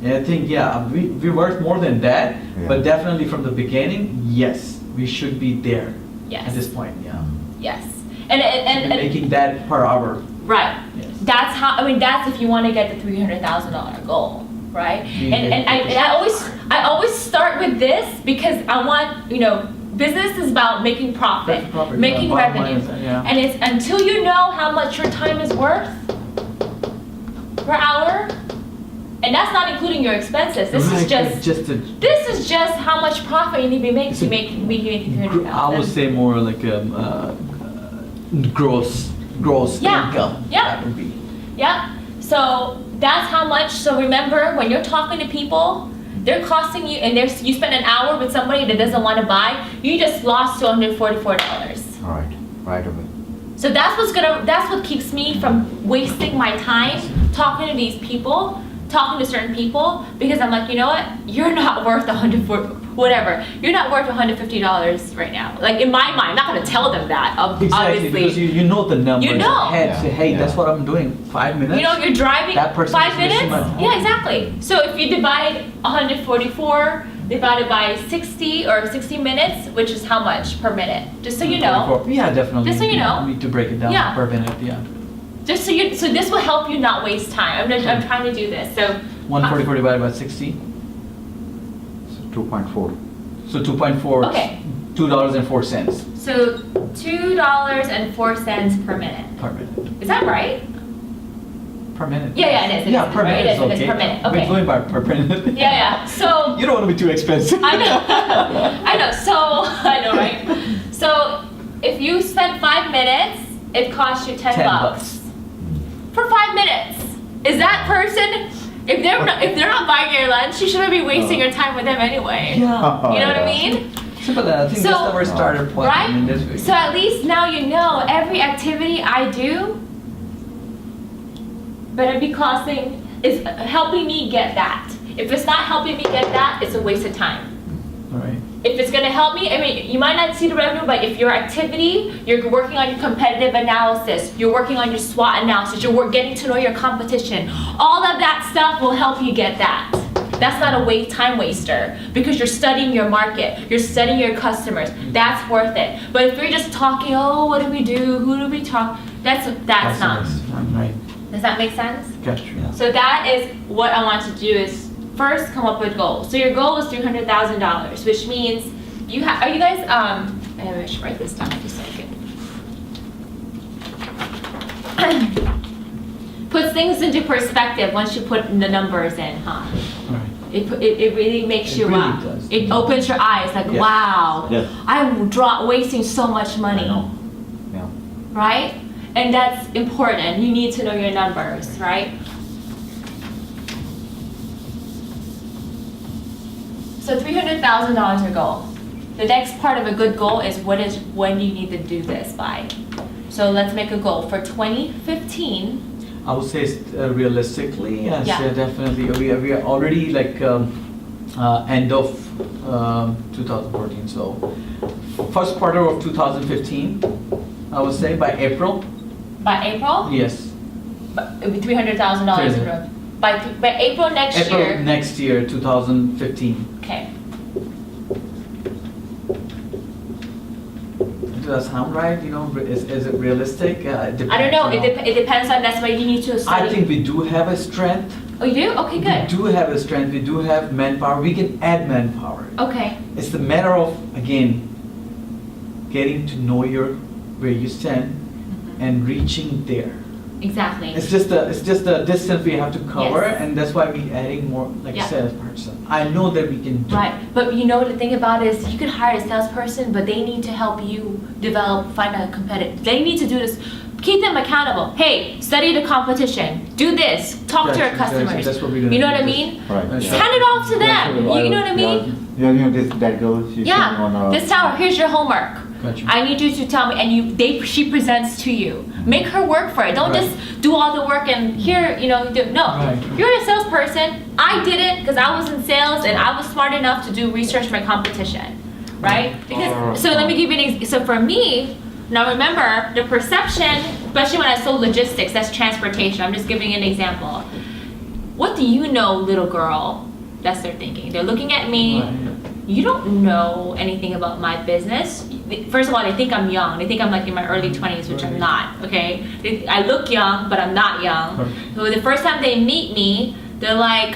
and I think, yeah, we worth more than that, Yeah. but definitely from the beginning, yes, we should be there at this yes, point, yeah. yes, and Making that per hour. right. Yes. That's how. I mean, that's if you want to get the $300,000 goal, right? Yeah. And I always start with this because I want business is about making profit, Profit, making yeah, bottom line revenue, is that, yeah. and it's until you know how much your time is worth per hour, and that's not including your expenses. This Right, is just. just a, This is just how much profit you need to be making to make $300,000. I would say more like a gross Yeah. income. Yeah. That would be. Yeah. So that's how much. So remember, when you're talking to people, they're costing you, and you spend an hour with somebody that doesn't want to buy, you just lost $244. Right away. So that's what keeps me from wasting my time talking to these people, talking to certain people, because I'm like, you know what? You're not worth whatever. You're not worth $150 right now. Like in my mind, I'm not gonna tell them that. Exactly, Obviously, because you know the numbers You know. ahead. Yeah, Say, hey, yeah. that's what I'm doing. 5 minutes. you're driving That person 5 is missing minutes. my home. Yeah, exactly. So if you divide 144 divided by 60 or 60 minutes, which is how much per minute? Just so you know. 44. Yeah, definitely. Just so you know. Need to break it down Yeah. per minute. Yeah. Just so this will help you not waste time. I'm trying to do this. So 144 divided by 60. So 2.4. So 2.4. Okay. $2.04 So $2.04 per minute. per minute. Is that right? Per minute. Yeah, it is, it Yeah, is, per right, minute it is is, it is okay. per minute, We're okay. going by per minute. Yeah. So You don't want to be too expensive. I know. I know. So I know, right? So if you spend 5 minutes, it costs you $10 for 5 minutes. Is that person? If they're not buying your lunch, you shouldn't be wasting your time with them anyway. Yeah. You know what I mean? Simple that. I think So- that's our starter point. Right? I mean, that's So at least now you know every activity I do better be is helping me get that. If it's not helping me get that, it's a waste of time. All right. If it's gonna help me, I mean, you might not see the revenue, but if your activity, you're working on your competitive analysis, you're working on your SWOT analysis, getting to know your competition, all of that stuff will help you get that. That's not a time waster because you're studying your market, you're studying your customers. That's worth it. But if you're just talking, oh, what do we do? Who do we talk? That's not. Right. Does that make sense? Gotcha. Yeah. So that is what I want to do is first come up with goals. So your goal is $300,000, which means you have, are you guys, I should write this down just so I can. Puts things into perspective once you put the numbers in, huh? Right. It really makes you, really wow. does. It opens your eyes like, Yes. wow, Yes. I'm wasting so much money, I know. Yeah. right? And that's important. You need to know your numbers, right? So $300,000 a goal. The next part of a good goal is when you need to do this by. So let's make a goal for 2015. I would say realistically, yes, Yeah. yeah, definitely. We are already like end of 2014. So first quarter of 2015, I would say by April. By April, Yes. it would be $300,000 a growth. By April next April year. next year, 2015. Okay. Does that sound right? You know, is it realistic? It I don't know. depends, It depends on. That's why you need to study. I think we do have a strength. Oh, you do? Okay, We good. do have a strength. We do have manpower. We can add manpower. Okay. It's the matter of, again, getting to know where you stand and reaching there. Exactly. It's just the distance we have to cover, Yes. and that's why we adding more like Yeah. a salesperson. I know that we can do. Right, but you know the thing about it is you could hire a salesperson, but they need to help you find a competitive. They need to do this. Keep them accountable. Hey, study the competition. Do this. Talk to your Gotcha, gotcha. customers. That's what we're gonna You know do. what I mean? Right. That's yeah. Hand it off to them. You know what I mean? Yeah, that girl, she's Yeah. on a. Just tell her, here's your homework. Gotcha. I need you to tell me, and she presents to you. Make her work for it. Don't Right. just do all the work and here, no. Right. You're a salesperson. I did it because I was in sales and I was smart enough to do research for my competition, right? Because so let me give you an so for me, now remember the perception, especially when I sold logistics, that's transportation. I'm just giving an example. What do you know, little girl? That's their thinking. They're looking at me. Right. You don't know anything about my business. First of all, they think I'm young. They think I'm like in my early 20s, which I'm not, okay? I look young, but I'm not young. Right. So the first time they meet me, they're like,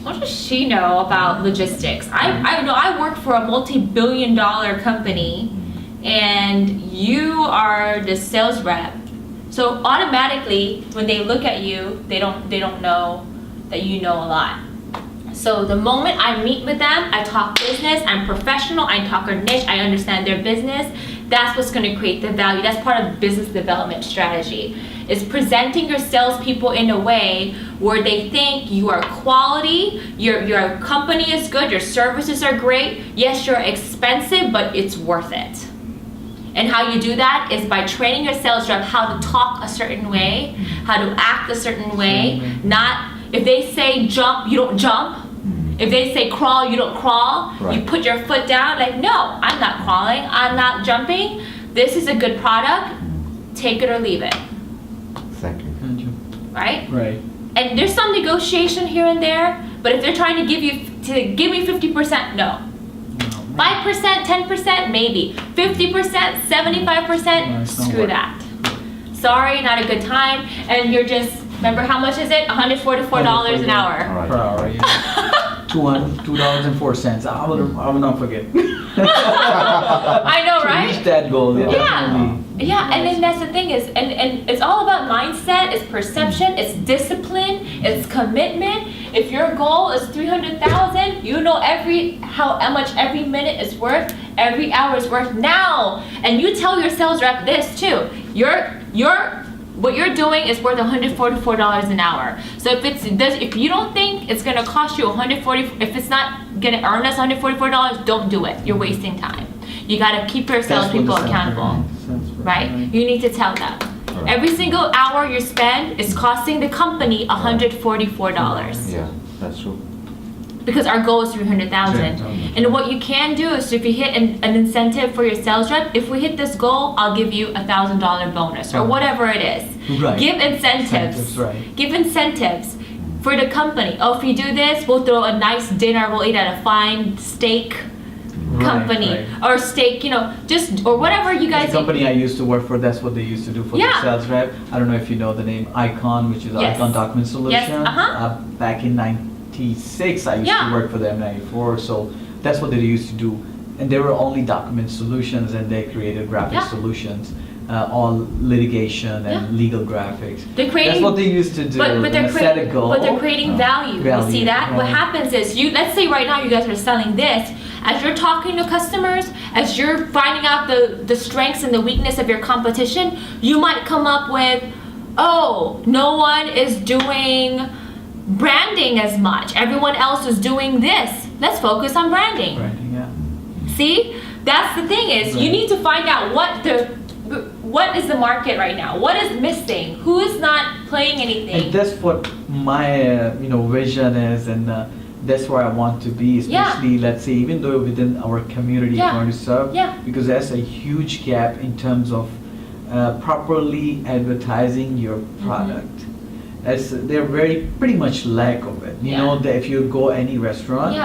what does she know about logistics? I know I work for a multi-billion-dollar company, and you are the sales rep. So automatically, when they look at you, they don't know that you know a lot. So the moment I meet with them, I talk business, I'm professional, I talk a niche, I understand their business. That's what's going to create the value. That's part of business development strategy. Is presenting your salespeople in a way where they think you are quality, your company is good, your services are great. Yes, you're expensive, but it's worth it. And how you do that is by training your sales rep how to talk a certain way, how to act a certain way. Not, if they say jump, you don't jump. If they say crawl, you don't crawl. Right. You put your foot down, like, no, I'm not crawling, I'm not jumping. This is a good product, take it or leave it, Exactly. Gotcha. right? Right. And there's some negotiation here and there, but if they're trying to give me 50%, no. 5%, 10%, maybe. 50%, 75%, screw that. Sorry, not a good time. And you're just, remember how much is it? $144 an hour. All right. Per hour, yeah. $2.04. I will not forget. I know, To right? reach that goal, yeah. Yeah. definitely. Yeah, and then that's the thing is, and it's all about mindset, it's perception, it's discipline, it's commitment. If your goal is 300,000, you know how much every minute is worth, every hour is worth now. And you tell your sales rep this too. What you're doing is worth $144 an hour. So if you don't think it's gonna cost you if it's not gonna earn us $144, don't do it. You're wasting time. You gotta keep your That's what salespeople the accountable, right? You need to tell them. Right. Every single hour you spend is costing the company $144. Yeah, that's true. because our goal is 300,000. 300,000. And what you can do is if you hit an incentive for your sales rep, if we hit this goal, I'll give you $1,000 bonus or whatever it is. Right. Give incentives. Right. Give incentives for the company. Oh, if you do this, we'll throw a nice dinner. We'll eat at a fine steak company or steak, just or whatever you guys. The company I used to work for, that's what they used to do for the sales rep. I don't know if you know the name Icon, which is Icon Document Solutions. Yes. Back in '96, I used to work for them. '94, so that's what they used to do. And they were only document solutions, and they created graphic solutions. All litigation and legal graphics. That's what they used to do. But they're creating value. You see that? Right. What happens is let's say right now you guys are selling this. As you're talking to customers, as you're finding out the strengths and the weakness of your competition, you might come up with, oh, no one is doing branding as much. Everyone else is doing this. Let's focus on branding. Branding, yeah. See? That's the thing is you need to find out what is the market right now? What is missing? Who is not playing anything? And that's what my vision is, and that's where I want to be. Especially, let's say, even though within our community going to serve, because there's a huge gap in terms of properly advertising your product. As they're pretty much lack of it. You know that if you go any restaurant,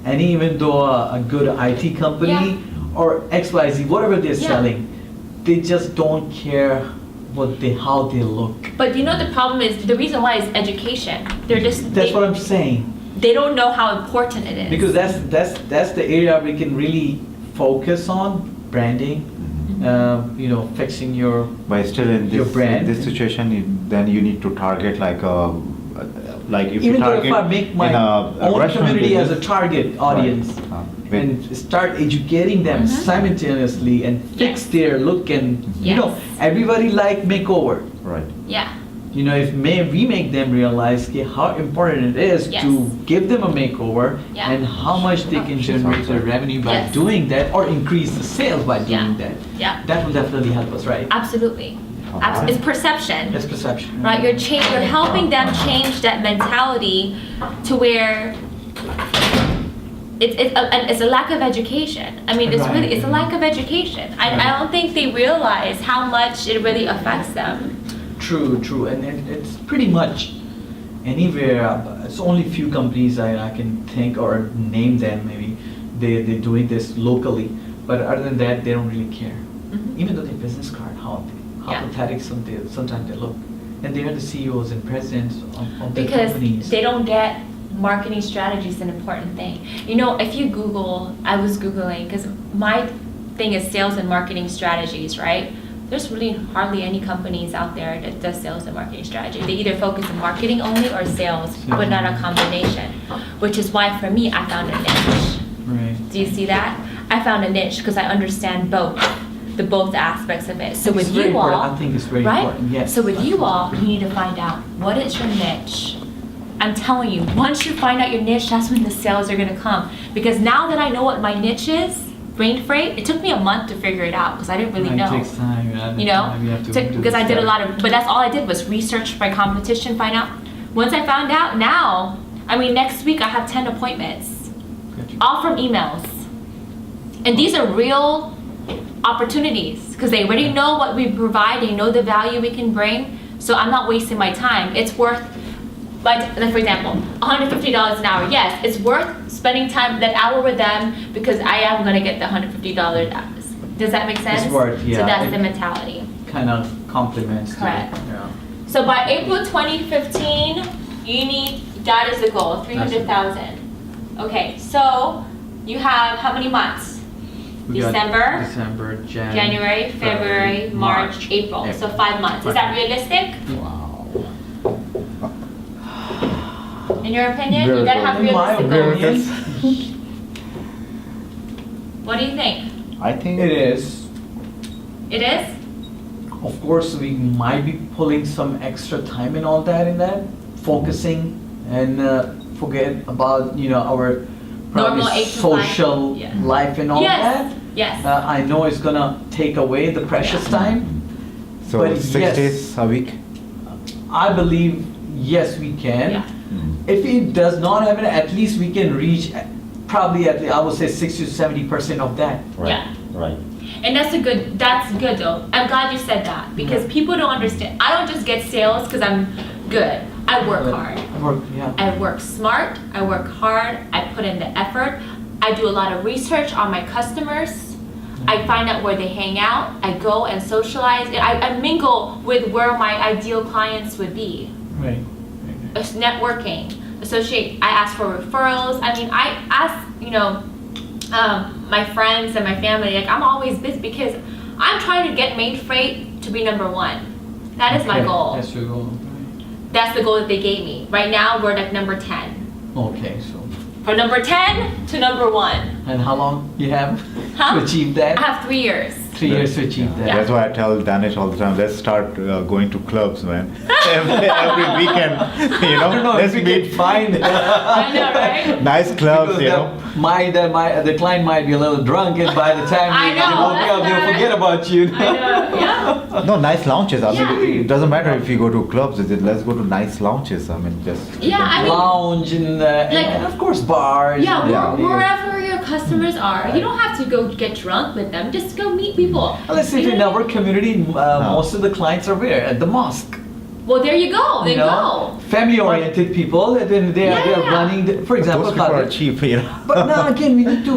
and even though a good IT company or XYZ, whatever they're selling. They just don't care how they look. But the problem is the reason why is education. That's what I'm saying. They don't know how important it is. Because that's the area we can really focus on, branding. Fixing your But still in your brand. this situation, then you need to target like if even you target though if I make my own community as a target audience. And start educating them simultaneously and fix their look and everybody like makeover. Right. Yeah. If we make them realize how important it is to give them a makeover and how much they can generate their revenue by doing that or increase the sales by doing that. Yeah. That will definitely help us, right? Absolutely. It's perception. It's perception. Right. You're helping them change that mentality to where it's a lack of education. I mean, it's a lack of education. I don't think they realize how much it really affects them. True, and it's pretty much anywhere. It's only few companies I can think or name them. Maybe they're doing this locally, but other than that, they don't really care. Even though their business card, how pathetic sometimes they look, and they are the CEOs and presidents of the companies. Because they don't get. Marketing strategy is an important thing. If you Google, I was Googling, because my thing is sales and marketing strategies, right? There's really hardly any companies out there that does sales and marketing strategy. They either focus on marketing only or sales, but not a combination. Which is why for me, I found a niche. Right. Do you see that? I found a niche because I understand both aspects of it. So with you all, I think it's very important. Yes. So with you all, you need to find out what is your niche. I'm telling you, once you find out your niche, that's when the sales are going to come. Because now that I know what my niche is, brain freight, it took me a month to figure it out because I didn't really know. It takes time. Because I did a lot of, but that's all I did was research my competition, find out. Once I found out, now, next week I have 10 appointments, all from emails. And these are real opportunities because they already know what we provide, they know the value we can bring. So I'm not wasting my time. It's worth, like for example, $150 an hour. Yes, it's worth spending time, that hour with them because I am going to get the $150. Does that make sense? It's worth, yeah. So that's the mentality. Kind of compliments. Correct. Yeah. So by April 2015, that is the goal, 300,000. Okay, so you have how many months? December, January, February, March, April. So 5 months. Is that realistic? Wow. In your opinion, you gotta have realistic goals. What do you think? I think it is. It is? Of course, we might be pulling some extra time and all that focusing and forget about our normal 8 to 5 social life and all that. Yes. I know it's gonna take away the precious time. So but 6 days a week. I believe yes we can. Yeah. if it does not happen, at least we can reach probably at least, I would say 60 to 70% of that. Right. Yeah. Right. And that's good though. I'm glad you said that because people don't understand. I don't just get sales because I'm good. I work hard. I work smart. I work hard. I put in the effort. I do a lot of research on my customers. I find out where they hang out. I go and socialize. I mingle with where my ideal clients would be. Right. Networking, associate. I ask for referrals. I mean, I ask, my friends and my family. Like, I'm always busy because I'm trying to get Main Freight to be number one. That is my goal. That's your goal. That's the goal that they gave me. Right now, we're like number 10. Okay, so. From number 10 to number 1. And how long you have Huh? to achieve that? I have 3 years. 3 years to achieve that. That's why I tell Danish all the time, let's start going to clubs, man. every weekend, I don't know let's if we meet. can find I know, right? Nice clubs, Because the client might be a little drunk, and by the time I they know, woke up, that's they'll right. forget about you. I know, yeah. No, nice lounges. I Yeah. mean, it doesn't matter if you go to clubs. Let's go to nice lounges. I mean, just. Yeah, I mean, Lounge and of course bars. yeah, Yeah. wherever your customers are, you don't have to go get drunk with them. Just go meet people. Let's say You in know? our community, most of the clients are where? At the mosque. Well, there you go. They You know? go. Family-oriented people, and then they are Yeah. running, for example, Those people are Khalid. cheap, you know. But now again, we need to,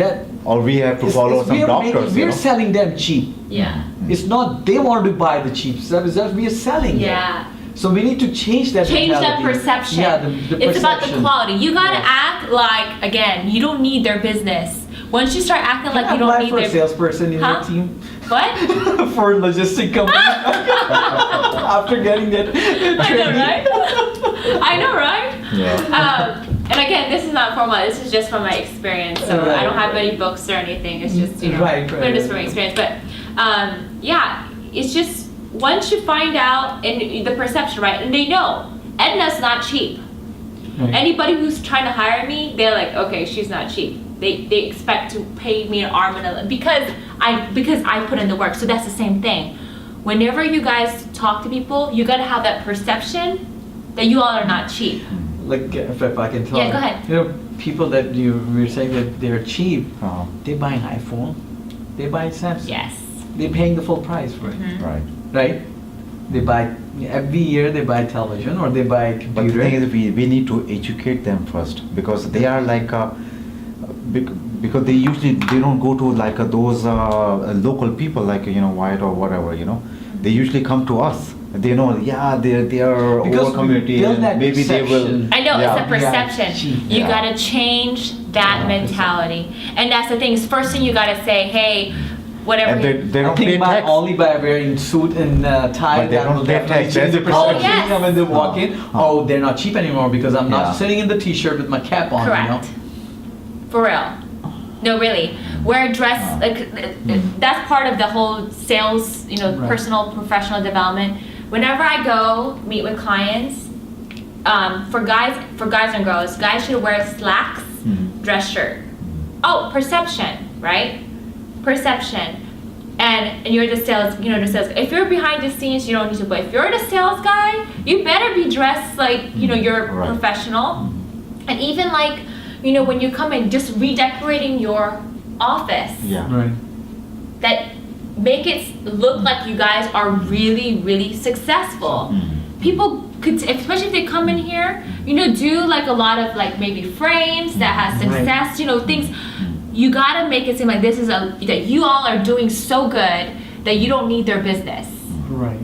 that Or we have to follow some doctors, you we're know. selling them cheap. Yeah. It's not they want to buy the cheap stuff, it's that we are selling it. Yeah. So we need to change that Change that mentality. perception. Yeah, the It's about the perception. quality. You gotta Yes. act like, again, you don't need their business. Once you start acting like you Can I don't apply need for a their salesperson in Huh? your team? What? For a logistic company? After getting that I know, right? I know, right? Yeah. And again, this is not formal. This is just from my experience. So Right, I don't have right. any books or anything. It's just Right, learn this from right. experience. But yeah, it's just once you find out and the perception, right? And they know Edna's not cheap. Right. Anybody who's trying to hire me, they're like, okay, she's not cheap. They expect to pay me an arm and a leg because I put in the work. So that's the same thing. Whenever you guys talk to people, you gotta have that perception that you all are not cheap. Like if I can tell Yeah, go ahead. You know, people that you were saying that they're cheap, Uh-huh. they buy an iPhone, they buy Samsung. Yes. They're paying the full price for it, Mhm. Right. right? They buy, every year they buy television or they buy a But the computer. thing is, we need to educate them first because they are like, because they don't go to like those local people like White or whatever, They usually come to us. They know, they are Because over community, we build and that maybe they will. perception. I know, Yeah. it's a perception. cheap. You Yeah. gotta change that Yeah. mentality. And that's the thing, is first thing you gotta say, hey, whatever. And they I don't think pay by tax. only by wearing suit and tie, But they that don't will pay definitely tax. change the That's the problem. perception. Oh, yes. When they walk in, Oh. they're not cheap anymore because I'm not Yeah. sitting in the t-shirt with my cap on. Correct. For real. No, really. Wear dress, that's part of the whole sales, Right. personal, professional development. Whenever I go meet with clients, for guys and girls, guys should wear slacks, dress shirt. Oh, perception, right? Perception. And you're the sales, if you're behind the scenes, you don't need to, but if you're the sales guy, you better be dressed like, you're Right. professional. And even like, when you come in, just redecorating your office. Yeah. Right. That make it look like you guys are really, really successful. People could, especially if they come in here, do like a lot of like maybe frames that has success, things. You gotta make it seem like this is that you all are doing so good that you don't need their business. Right.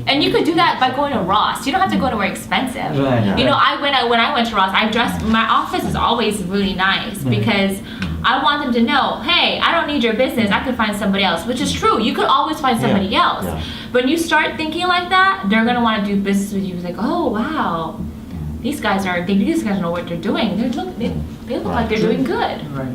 And you could do that by going to Ross. You don't have to go anywhere expensive. Right. When I went to Ross, I dressed. My office is always really nice because I want them to know, hey, I don't need your business. I can find somebody else, which is true. You could always find somebody Yeah. else. Yeah. When you start thinking like that, they're gonna want to do business with you. It's like, oh wow, these guys know what they're doing. They look like they're doing good. Right.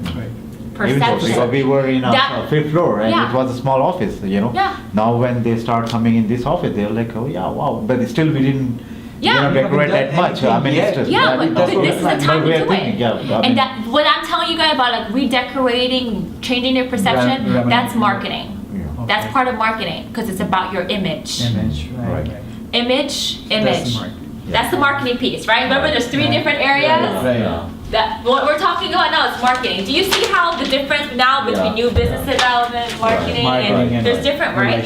Even so, Perception. because we were in a That- fifth floor and Yeah. it was a small office, Yeah. Now when they start coming in this office, they're like, oh yeah, wow. But still we didn't Yeah. decorate that much. I mean, it's just. Yeah, but that's what this is the we're time to we're do thinking, it. yeah, I mean- And that what I'm telling you guys about like redecorating, changing your perception, Revenue. that's marketing. Yeah. That's part of marketing because it's about your image. Image. Right. Right. Image. That's the market. That's the marketing piece, right? Remember, there's three different areas. Right. That what we're talking about now is marketing. Do you see how the difference now between new business development, marketing, and there's different, right?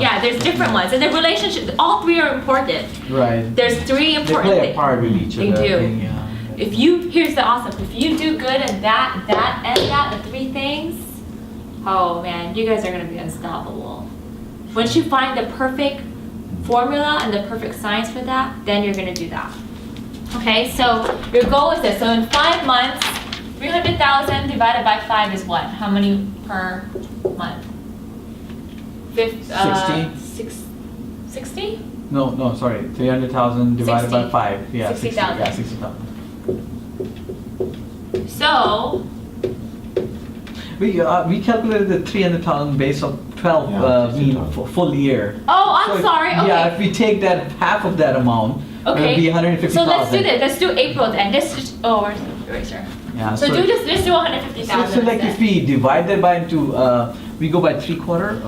Yeah, there's different ones, and the relationship. All three are important. Right. There's three important They play a things. part with each They other. do. I think, yeah. If you, here's the awesome. If you do good at that, and that, the three things, oh man, you guys are gonna be unstoppable. Once you find the perfect formula and the perfect science for that, then you're gonna do that. Okay, so your goal is this. So in 5 months, 300,000 divided by 5 is what? How many per month? 60? No, sorry. 300,000 divided 60. by 5. Yeah, 60,000. Yeah, 60,000. So, We calculated the 300,000 based on 12 full year. oh, I'm So sorry. Okay. Yeah, if we take that half of that amount, it Okay. would be 150,000. So let's do this. Let's do April then. Where's the eraser? Yeah, So let's do 150,000. So like if we divide that by into, we go by 3/4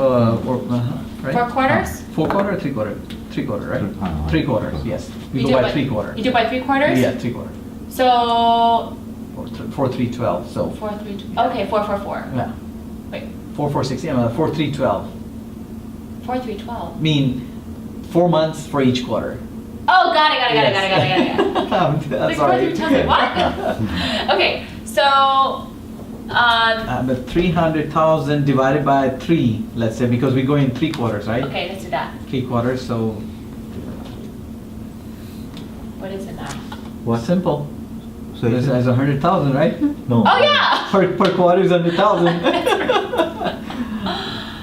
right? 4 quarters? 4/4 or 3/4? 3/4, right? 3/4, yes. We You go do by by- 3/4. You do by 3/4? Yeah, 3/4. So 4 3 12. So 4 3 okay, 4 4 4. yeah, Wait, 4 4 60. 4 3 12. 4 3 12. Mean 4 months for each quarter. Oh, got it. Like 4 Sorry. 3 12. Like, what? Okay, so But 300,000 divided by 3, let's say, because we go in 3 quarters, right? okay, let's do that. 3 quarters, so What is it now? What? simple. So It's 100,000, right? no. Oh yeah. Per quarter is 100,000.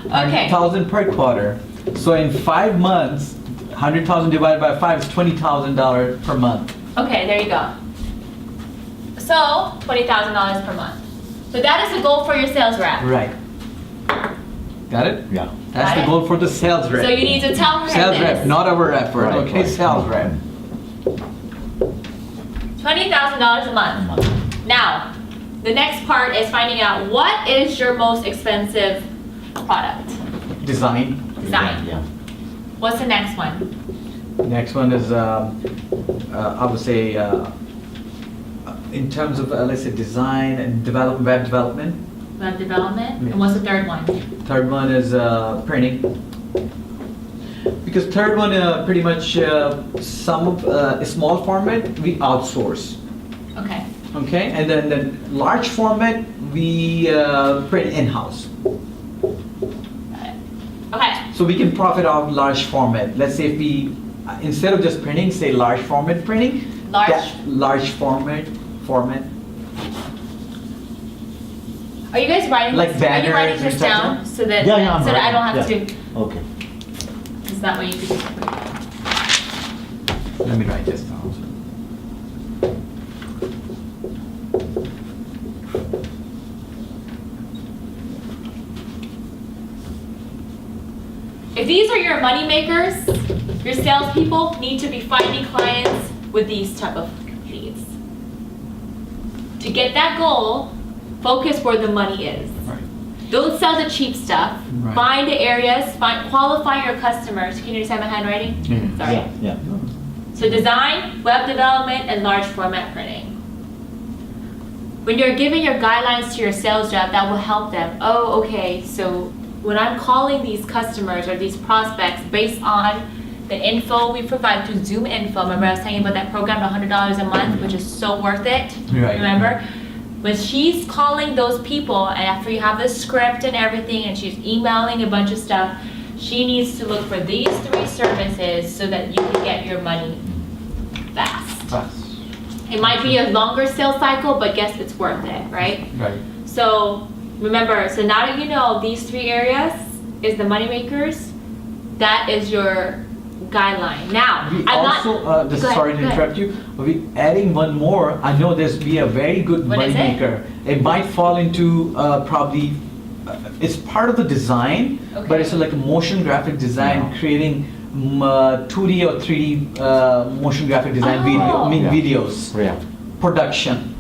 Okay. 100,000 per quarter. So in 5 months, 100,000 divided by 5 is $20,000 per month. Okay, there you go. So $20,000 per month. So that is the goal for your sales rep. Right. Got it? Yeah. That's Got the it? goal for the sales rep. So you need to tell her Sales this. rep, not our effort. Right, Okay, right. sales rep. $20,000 a month. Now, the next part is finding out what is your most expensive product. Design. Design. Yeah. What's the next one? Next one is, I would say, in terms of, let's say, design and web development. Web development. Yeah. And what's the third one? Third one is printing. Because third one, pretty much some of small format we outsource. Okay. Okay, and then the large format we print in-house. Got it. Okay. So we can profit off large format. Let's say if we, instead of just printing, say large format printing. Large format. Are you guys writing Like this? Are you writing banners this and stuff? down so that I'm so that I don't have writing. to? Okay. Is that way you could? Let me write this down. If these are your money makers, your salespeople need to be finding clients with these type of leads. To get that goal, focus where the money is. Right. Don't sell the cheap stuff. Right. Find the areas, qualify your customers. Can you understand my handwriting? Mhm. Sorry. Yeah. So design, web development, and large format printing. When you're giving your guidelines to your sales rep, that will help them. Oh, okay, so when I'm calling these customers or these prospects based on the info we provide through Zoom info, remember I was telling you about that program, $100 a month, which is so worth it? Right. Remember? When she's calling those people, and after you have the script and everything, and she's emailing a bunch of stuff, she needs to look for these 3 services so that you can get your money fast. It might be a longer sales cycle, but guess it's worth it, right? Right. So remember, so now that you know these 3 areas is the money makers, that is your guideline. Now, We I'm also, not. just Go ahead, sorry to go ahead. interrupt you, we adding one more. I know there's be a very good What money is it? maker. It might fall into probably, it's part of the design, Okay. but it's like a motion graphic design, Yeah. creating 2D or 3D motion graphic design Oh. Yeah. videos, Yeah. production,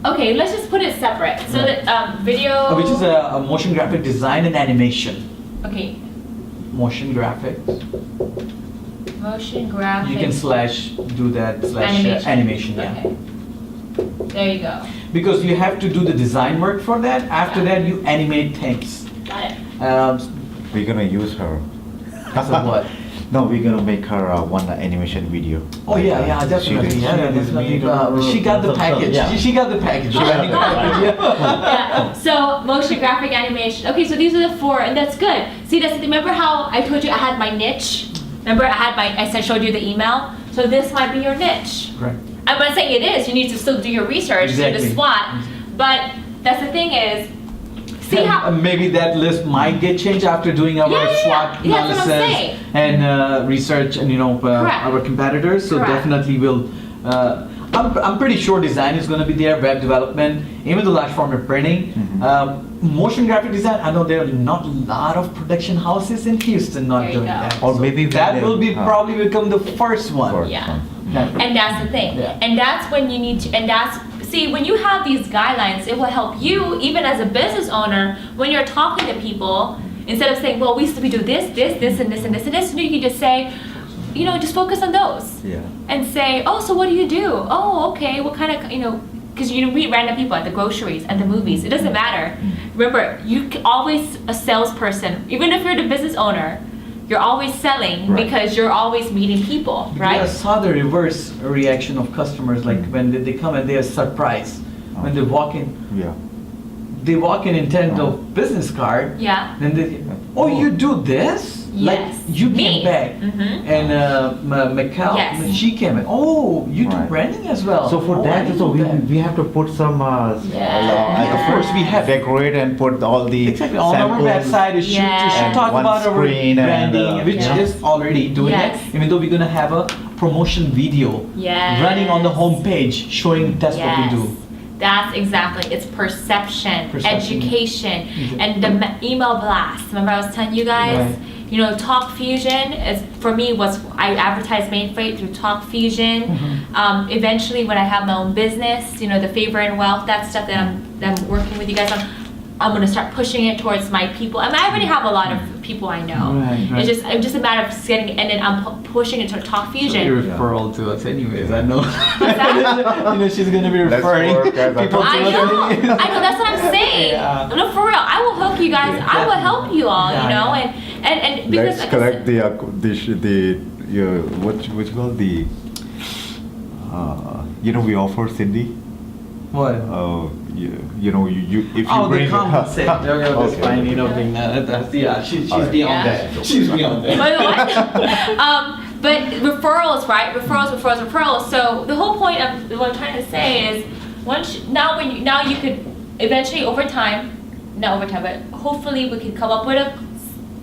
Okay, let's just put it separate. So Right. that video. which is a motion graphic design and animation. Okay, Motion graphics. Motion graphic. You can slash do that slash animation. Yeah. Okay. There you go. Because you have to do the design work for that. After that, you animate things. Got it. We're gonna use her. So what? No, we're gonna make her one animation video. Oh yeah, definitely. She got the package. Yeah. She got the package. She got the package. Yeah. So motion graphic animation. Okay, so these are the 4, and that's good. See, that's remember how I told you I had my niche. Remember I showed you the email. So this might be your niche. Right. I'm not saying it is. You need to still do your research, do the SWOT. But that's the thing is, see how maybe that list might get changed after doing our SWOT analysis and research and our competitors. So definitely will. I'm pretty sure design is going to be there, web development, even the large format printing. Motion graphic design, I know there are not a lot of production houses in Houston not doing that. Or So maybe that will be probably become the first one. Yeah. And that's the thing. Yeah. And that's when you need to, see, when you have these guidelines, it will help you, even as a business owner, when you're talking to people, instead of saying, well, we used to do this, and this, and this, and this, you can just say, just focus on those. Yeah. And say, oh, so what do you do? Oh, okay, what kind of, because you meet random people at the groceries, at the movies, it doesn't matter. Remember, you can always, a salesperson, even if you're the business owner, you're always selling because you're always meeting people, right? I saw the reverse reaction of customers, like when they come and they are surprised when they walk in. Yeah. They walk in intent of business card. Yeah. Then they, oh, you do this? Yes. Like you Me. came back, and Mikkel, Yes. she came in. Oh, you do Right. branding as well. So for Oh, I that, didn't so know that. we have to put some. Yeah. Of course, we have decorate and put all the exactly on our samples. website. It should Yeah. talk And one about our screen and, branding, which Yeah. is already doing Yes. it. Even though we're gonna have a promotion video Yes. running on the homepage showing that's what we do. That's exactly, it's perception, Perception. education, Mhm. and the email blast. Remember I was telling you guys? Right. Talk Fusion is, for me, I advertise main freight through Talk Fusion. Eventually, when I have my own business, the favor and wealth, that stuff that I'm working with you guys on, I'm gonna start pushing it towards my people. I mean, I already have a lot of people I know. Right. It's just a matter of getting, and then I'm pushing it to Talk Fusion. Your referral to us, anyways. I know. that? She's gonna be Let's referring work as a people to I us. know, that's what I'm saying. Yeah. No, for real, I will hook you guys. I will help you all, Yeah, and because Let's like I correct said- the what you call the we offer Cindy. What? You if you Oh, the bring compensate. That's Okay. fine. Yeah, she's Alright. beyond Yeah. that. She's beyond that. Wait, what? But referrals, right? Referrals. So the whole point of what I'm trying to say is, now you could eventually but hopefully we can come up with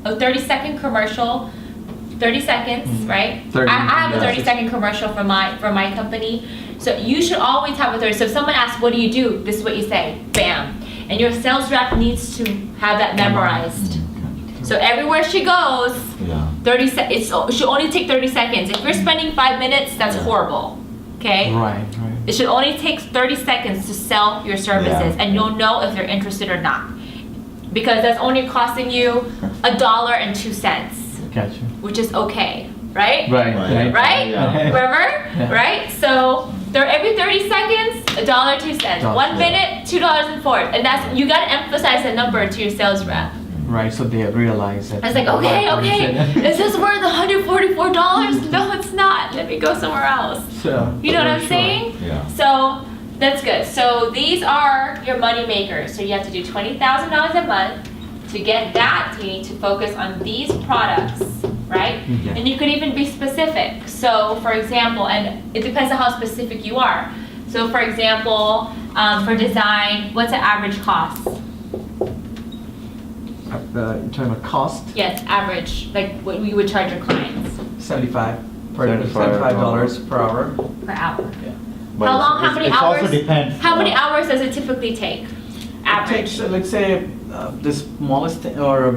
a 30-second commercial. 30 seconds, right? 30, I have a yeah. 30-second commercial for my company. So you should always have a 30. So if someone asks, what do you do? This is what you say, bam. And your sales rep needs to have that memorized. So everywhere she goes, Yeah. 30 it should only take 30 seconds. If you're spending 5 minutes, that's horrible. Okay? Right. It should only take 30 seconds to sell your services, Yeah. and you'll know if they're interested or not. Because that's only costing you $1.02, Gotcha. which is okay, right? Right. Right? Yeah. Remember? Yeah. Right? So they're every 30 seconds, $1.02. 1 minute, $2.04. And that's, you gotta emphasize the number to your sales rep. Right. So they realize that. I was like, okay, is this worth $144? No, it's not. Let me go somewhere else. So, You know what I'm sure. saying? Yeah. So that's good. So these are your money makers. So you have to do $20,000 a month. To get that, you need to focus on these products, right? Yeah. And you could even be specific. So for example, and it depends on how specific you are. So for example, for design, what's the average cost? In terms of cost, Yes, average, like what we would charge your clients $75 per hour. per hour. Yeah. But How long, how many it hours? also depends. How many hours does it typically take? It Average. takes, let's say, the smallest thing, or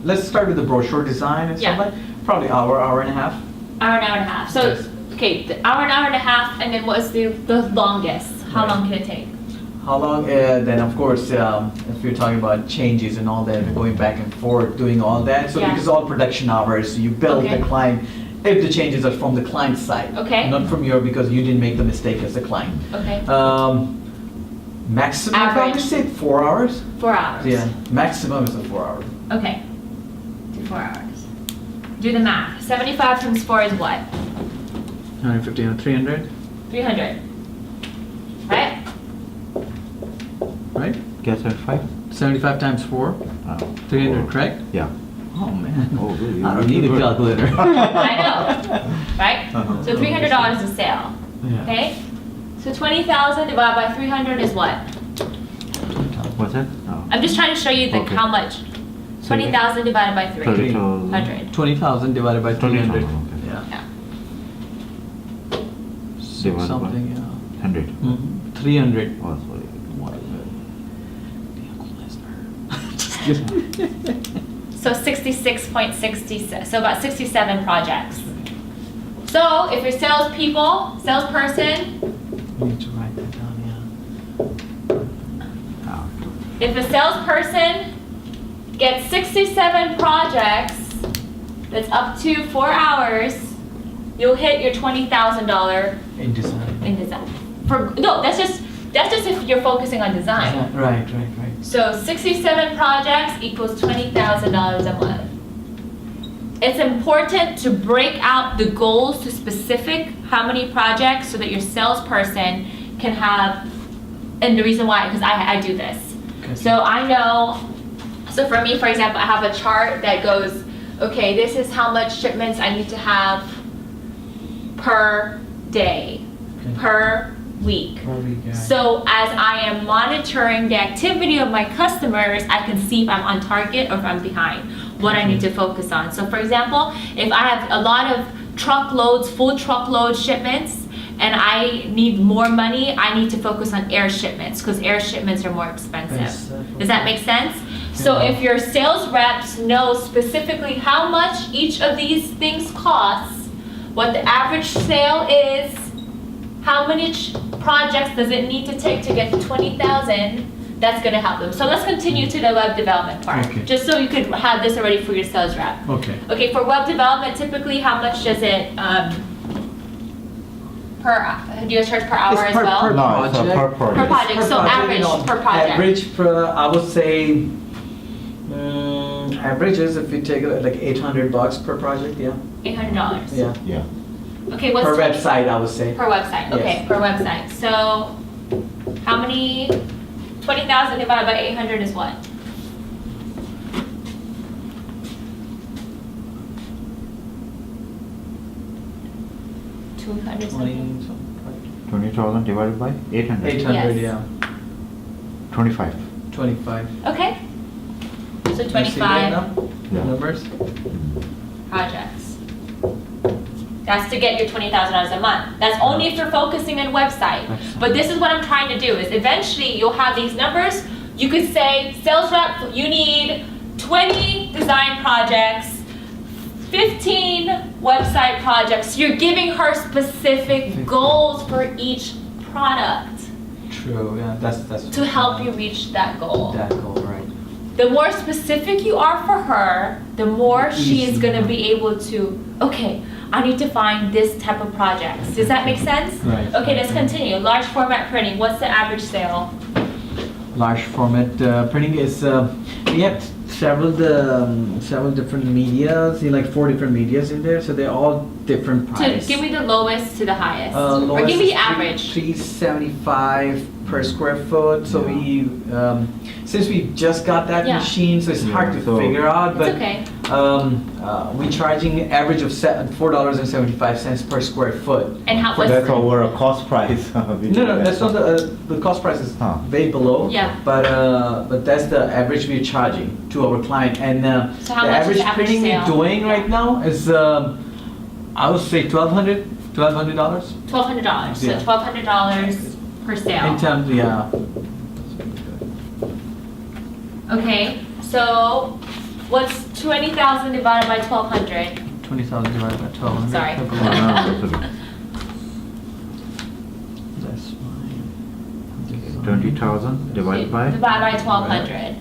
let's start with the brochure design and Yeah. stuff like. Probably hour and a half. Hour and a half. So, Yes. okay, the hour and a half, and then what's the longest? How Right. long can it take? How long? Then of course, if you're talking about changes and all that, going back and forth, doing all that. So Yeah. because all production hours, you build Okay. the client If the changes are from the client side. Okay. Not from your, because you didn't make the mistake as a client. Okay. Maximum, I Average. would say 4 hours. 4 hours. Yeah, maximum is a 4 hour. Okay. Do 4 hours. Do the math. 75 times 4 is what? 150 and 300, 300. Right? right? Guess at 5? 75 times 4, 300, correct? Yeah. Oh man, Oh, really? I don't need a Good. calculator. I know. Right? Uh-huh. So $300 is sale. Yeah. Okay? So 20,000 divided by 300 is what? What's that? Oh. I'm just trying to show you Okay. how much. 20,000 divided by 30,000. 300. 20,000 divided by 300. 20,000, okay. Yeah. Yeah. So Divided by- something, yeah. 100. 300. Oh, sorry. What is it? Just kidding. So 66.60, so about 67 projects. So if you're salesperson, You need to write that down, yeah. Ah, if a salesperson gets 67 projects, that's up to 4 hours, you'll hit your $20,000 In design. in design. No, that's just if you're focusing on design. Right. So 67 projects equals $20,000 a month. It's important to break out the goals to specific how many projects so that your salesperson can have, and the reason why, because I do this. Okay. So I know, so for me, for example, I have a chart that goes, okay, this is how much shipments I need to have per day, Okay. per week. So as I am monitoring the activity of my customers, I can see if I'm on target or if I'm behind, what I need to focus on. So for example, if I have a lot of truckloads, full truckload shipments, and I need more money, I need to focus on air shipments because air shipments are more expensive. Does that make sense? So if your sales reps know specifically how much each of these things costs, what the average sale is, how many projects does it need to take to get to 20,000, that's gonna help them. So let's continue to the web development part, Okay. just so you could have this already for your sales rep. Okay. Okay, for web development, typically how much does it, do you guys charge per hour It's as per- well? per- No, it's a per Per project. project, so average per project. Average per, I would say, averages if you take it like $800 per project, yeah. $800. Yeah. Yeah. Okay, what's Per 20 website, I would say. Per website, okay, Yes. per website. So, how many, 20,000 divided by 800 is what? $200 something? 20,000 divided by 800. 800, Yes. yeah. 25. 25. Okay. So You see that 25 now? Yeah. Numbers? projects. That's to get your $20,000 a month. That's only if you're focusing on website. But this is what I'm trying to do is eventually you'll have these numbers. You could say, sales rep, you need 20 design projects, 15 website projects. You're giving her specific goals for each product True, yeah, that's. to help you reach that goal. That goal, right. The more specific you are for her, the more she is Easy. gonna be able to, okay, I need to find this type of projects. Does that make sense? Right. Okay, let's continue. Large format printing, what's the average sale? Large format printing is, we have several different medias, like 4 different medias in there, so they're all different price. Give me the lowest to the highest. Or Lowest give me is the average. 375 per square foot, so we, since we just got that Yeah. machine, so it's hard to so- figure out, It's but okay. we're charging average of $4.75 per square foot. And how, what's, That's our cost price. No, that's not the cost price is Huh. way below. Yeah. But that's the average we're charging to our client, and So how the much is average the average printing sale? we're doing right now is I would say $1,200. $1,200. So Yeah. $1,200 per sale. In terms, yeah. Okay, so what's 20,000 divided by 1,200? 20,000 divided by 1,200. Sorry. That's fine. 20,000 divided by? Divided by 1,200.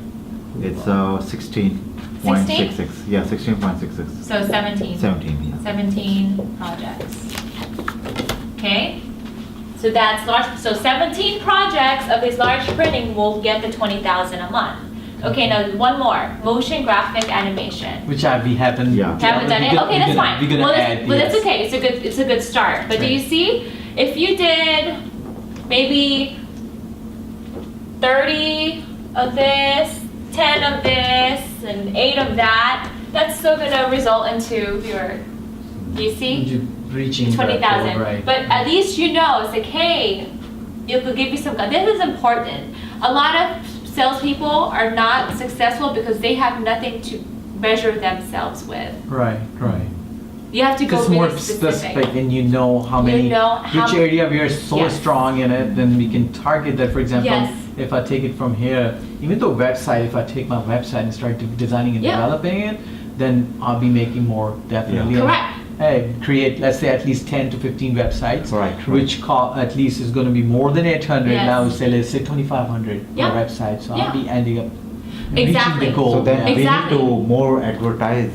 It's 16. 16.66. Yeah, 16.66. So 17. 17, yeah. 17 projects. Okay? So that's large. So 17 projects of this large printing will get the 20,000 a month. Okay, now one more. Motion graphic animation. Which we haven't. Yeah. Haven't done it? Okay, that's fine. We're gonna Well, add. that's yes. okay. It's a good start. But do Right. you see, if you did maybe 30 of this, 10 of this, and 8 of that, that's still gonna result into your, do you see? Reaching 20,000. that goal, right. But at least you know, it's like, hey, it could give you some, this is important. A lot of salespeople are not successful because they have nothing to measure themselves with. Right, right. You have to go It's really more specific, and you know how many, You know how which area we are so Yes. strong in it, then we can target that. For example, Yes. if I take it from here, even though website, if I take my website and start designing and Yeah. developing it, then I'll be making more definitely. Yeah. Correct. Hey, create, let's say, at least 10 to 15 websites, Right, right. which at least is going to be more than 800. Yes. Now, say, let's say 2,500 Yeah. per website. So Yeah. I'll be ending up Exactly. reaching the goal. So then we need Exactly. to more advertise.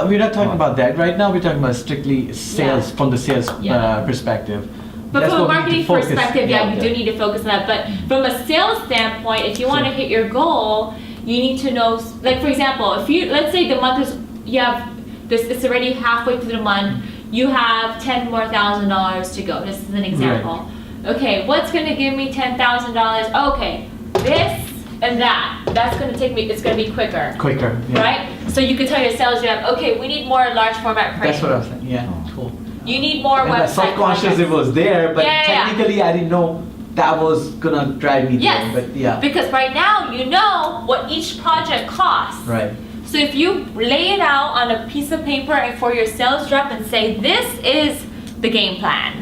We're not talking about that right now. We're talking about strictly sales Yeah. from the sales Yeah. perspective. But That's from a what we need to marketing focus. perspective, yeah, you do need to focus on that. But from a sales standpoint, if you want to hit your goal, you need to know, like for example, if you, let's say the month is, you have this, it's already halfway through the month, you have $10,000 more to go. This is an example. Okay, what's going to give me $10,000? Okay, this and that. That's going to take me, it's going to be quicker. Quicker. Yeah. Right? So you could tell your sales rep, okay, we need more large format print. That's what I was saying. Yeah, cool. You need more And the website subconscious projects. it was there, but Yeah, yeah, yeah. technically I didn't know that was gonna drive me Yes, there. But yeah, because right now you know what each project costs. right. So if you lay it out on a piece of paper and for your sales rep and say, this is the game plan.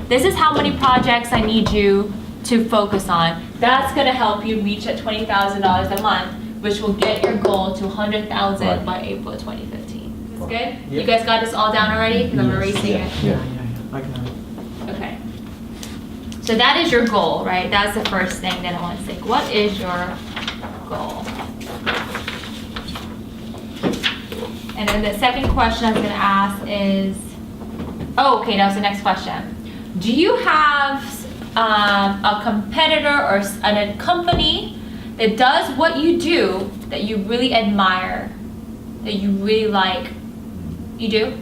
This is how many projects I need you to focus on. That's gonna help you reach at $20,000 a month, which will get your goal to 100,000 Right. by April 2015. Is this good? Yep. You guys got this all down already? Because I'm Yes. erasing Yeah. it. Yeah. I got it. Okay. So that is your goal, right? That's the first thing that I want to say. What is your goal? And then the second question I was going to ask is, oh, okay, that was the next question. Do you have a competitor or a company that does what you do that you really admire, that you really like? You do?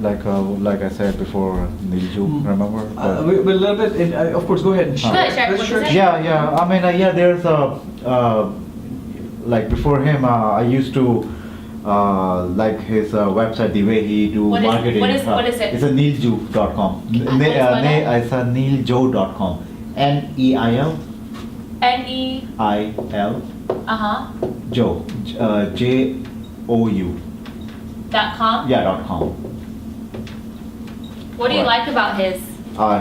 Like I said before, Nilju, remember? We a little bit. Of course, go ahead and Sure, share. sure. What is it? Yeah. I mean, yeah. There's like before him, I used to like his website, the way he do What is- marketing. what is it? It's a neilju.com. How do you spell that? It's a neiljo.com. Neil Neil, Joe, Jou. .com? Yeah, .com. What do you Right. like about his?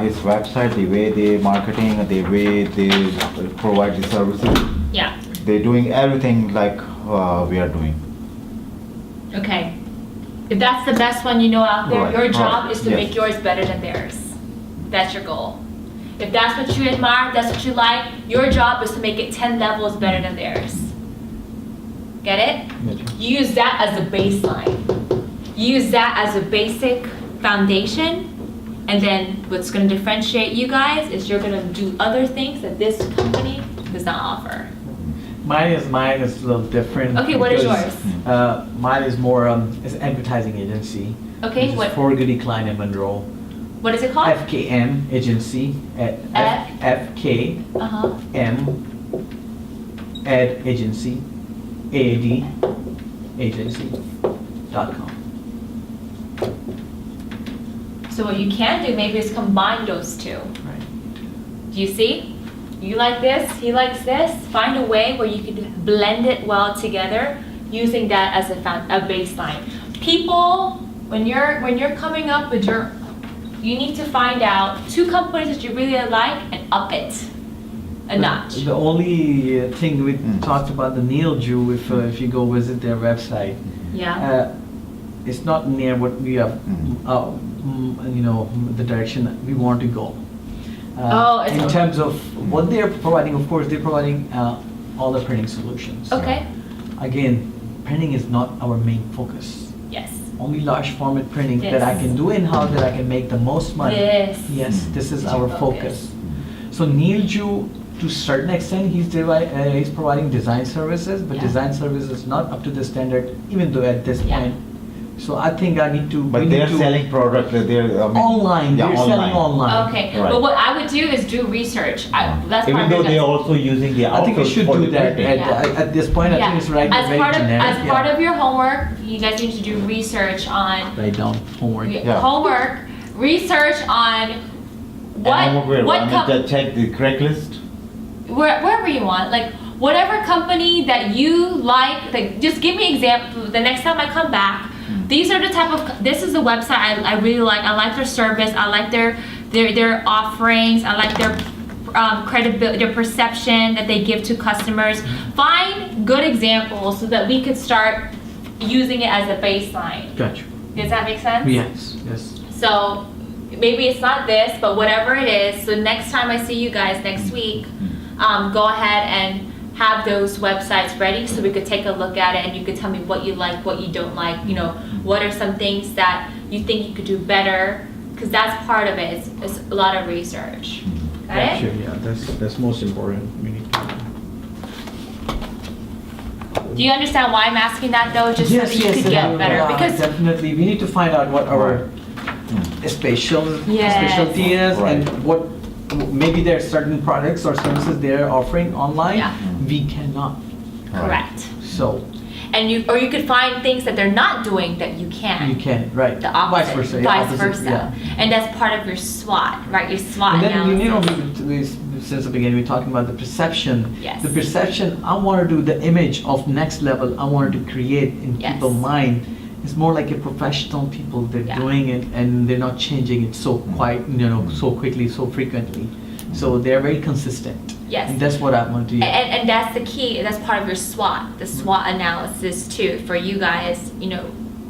His website, the way they marketing, the way they provide the services, Yeah. they're doing everything like we are doing. Okay. If that's the best one you know out there, Right, your job right, is to yes. make yours better than theirs. That's your goal. If that's what you admire, that's what you like, your job is to make it 10 levels better than theirs. Get it? You use that as a baseline. You use that as a basic foundation, and then what's going to differentiate you guys is you're going to do other things that this company does not offer. Mine is a little different. Okay, what is because, yours? Mine is more is an advertising agency. Okay, which what- is for Goody Klein and Monroe. What is it called? FKM agency at FKM ad agency AAD agency.com. So what you can do maybe is combine those two. Right. Do you see? You like this, he likes this. Find a way where you can blend it well together using that as a baseline. People, when you're coming up with your, you need to find out 2 companies that you really like and up it a notch. The only thing we talked about the Neil Jew, if you go visit their website, Yeah. it's not near what we have, the direction we want to go. Oh, it's in terms of what they're providing, of course, they're providing all the printing solutions. Okay. Again, printing is not our main focus. Yes. Only large format printing that I Yes. can do in-house, that I can make the most money. Yes. Yes, this is It's our your focus. So Neilju, to a certain extent, he's providing design services, but Yeah. design services is not up to the standard, even though at this Yeah. point. So I think I need to. we But need they're to- selling product, they're, I mean, online. yeah, They're selling online. Okay, Right. but what I would do is do research. That's part Even of though your they're guys'. also using the I think we outsource should for do the that printing. at this point. I think it's right. As very part of generic, as part of your homework, you guys need to do research on write down homework. Yeah. homework, research on And I'm aware, what I mean, just check the correct list. wherever you want, like whatever company that you like just give me example. The next time I come back, these are the type of, this is the website I really like. I like their service. I like their offerings. I like their credibility, their perception that they give to customers. Find good examples so that we could start using it as a baseline. Gotcha. Does that make sense? Yes. Yes. So maybe it's not this, but whatever it is. So next time I see you guys next week, go ahead and have those websites ready so we could take a look at it and you could tell me what you like, what you don't like, you know, what are some things that you think you could do better, because that's part of it. It's a lot of research. Got Gotcha. it? Yeah, that's most important. We need to. Do you understand why I'm asking that though? Just so that you could get better. Because definitely we need to find out what our Yes. specialty is Right. and what maybe there are certain products or services they're offering online Yeah. we cannot. correct. So And you could find things that they're not doing that you can. you can, right? The opposite, Vice versa. vice opposite, versa. yeah. And that's part of your SWOT, right? Your SWOT And then analysis. since the beginning we're talking about the perception. Yes. The perception, I want to do the image of next level. I wanted to create in Yes. people's mind. It's more like a professional people. They're Yeah. doing it and they're not changing it so quite, so quickly, so frequently. So they're very consistent. Yes. And that's what I want to do. And that's the key. That's part of your SWOT, the SWOT analysis too for you guys. You know,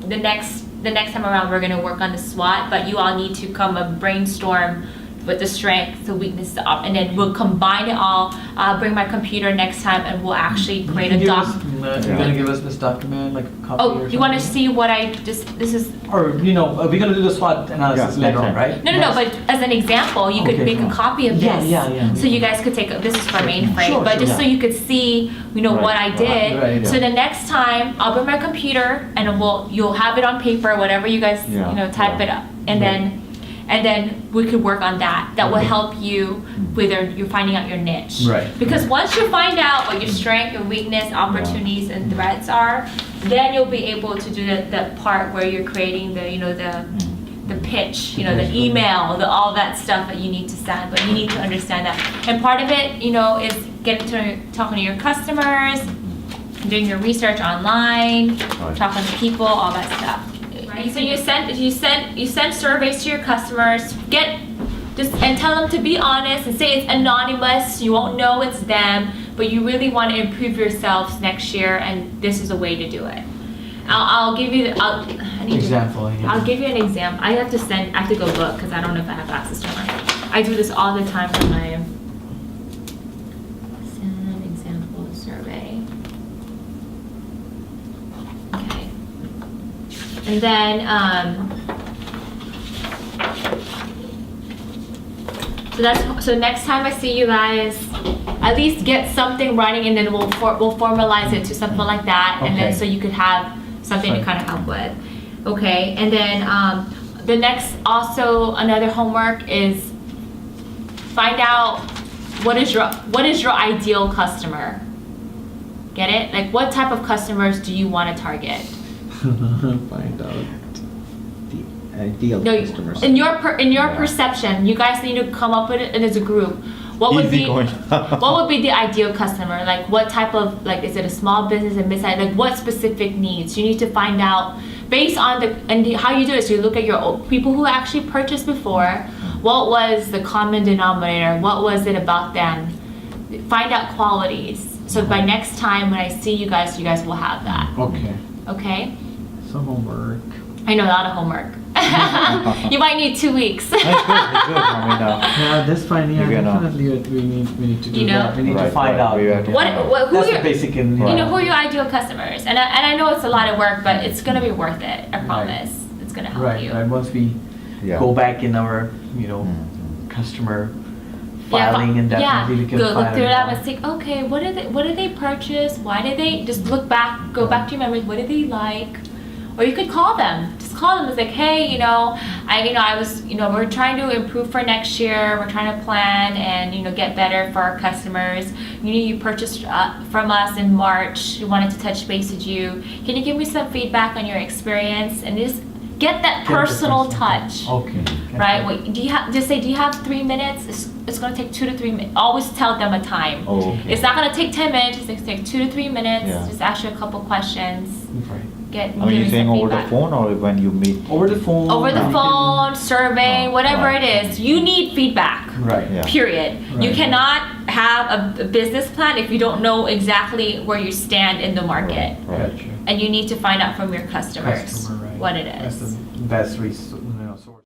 the next time around we're gonna work on the SWOT, but you all need to come up brainstorm with the strengths, the weaknesses, and then we'll combine it all. I'll bring my computer next time and we'll actually create a doc. You're gonna give us this document, like a copy or Oh, something? you want to see what I just? This is Or, we're gonna do the SWOT analysis Yeah, later on, next right? no. But as an example, you could Okay. make a copy of Yeah, this. yeah. So you guys could take this is for mainframe, Sure, but sure, just so yeah. you could see, what I Right, did. right, So yeah. the next time, I'll bring my computer and you'll have it on paper, whatever you guys, Yeah, type yeah. it up, and then we could work on that. That will help you with you're finding out your niche. Right. Because once you find out what your strength, your weakness, opportunities, and threats are, then you'll be able to do the part where you're creating the pitch, the email, all that stuff that you need to send. But you need to understand that. And part of it, is getting to talking to your customers, doing your research online, Right. talking to people, all that stuff. Right? So you send surveys to your customers, and tell them to be honest and say it's anonymous. You won't know it's them, but you really want to improve yourselves next year, and this is a way to do it. I'll give you. Example, yeah. I'll give you an example. I have to go look because I don't know if I have access to mine. I do this all the time for my send example survey. Okay. And then so next time I see you guys, at least get something running, and then we'll formalize it to something like that, and then Okay. so you could have something to Fine. kind of help with. Okay, and then the next, also another homework is find out what is your ideal customer. Get it? Like what type of customers do you want to target? Find out the ideal No, customers. in your Yeah. perception, you guys need to come up with it as a group. What would Easy be going. what would be the ideal customer? Like what type of, like, is it a small business, a mid-size? Like what specific needs? You need to find out based on how you do this. You look at your people who actually purchased before. What was the common denominator? What was it about them? Find out qualities. So by next time when I see you guys will have that. Okay. Okay? So homework. I know, a lot of homework. You might need 2 weeks. It's good. I mean, Yeah, that's fine. Yeah, You know. definitely we need to do You know? that. We need to Right, find right. out. We have to What- find out. what- who That's are- the basic in You know, Right. who are your ideal customers? And I know it's a lot of work, but it's gonna be worth it. I Right. promise. It's gonna help Right, you. right. Once we Yeah. go back in our, customer filing, and definitely we can go look find through it out. out and think, okay, what did they purchase? Why did they just look back, go back to your memories? What did they like? Or you could call them. Just call them. It's like, hey, I was, we're trying to improve for next year. We're trying to plan and get better for our customers. You purchased from us in March. We wanted to touch base with you. Can you give me some feedback on your experience and just get that Get the personal personal touch? Okay. Right? Wait, do you have 3 minutes? It's going to take 2 to 3 minutes. Always tell them a time. Oh, okay. It's not going to take 10 minutes. It's going to take 2 to 3 minutes. Yeah. Just ask you a couple questions. Right. Give I mean, me you're saying some over the feedback. phone or when you meet? Over the phone. Over the you phone, survey, Oh, whatever right. it is. You need feedback. can- Right. Yeah. Period. You Right. cannot have a business plan if you don't know exactly where you stand in the market. Right. Gotcha. And you need to find out from your customers Customer, right. what it That's is. the best source.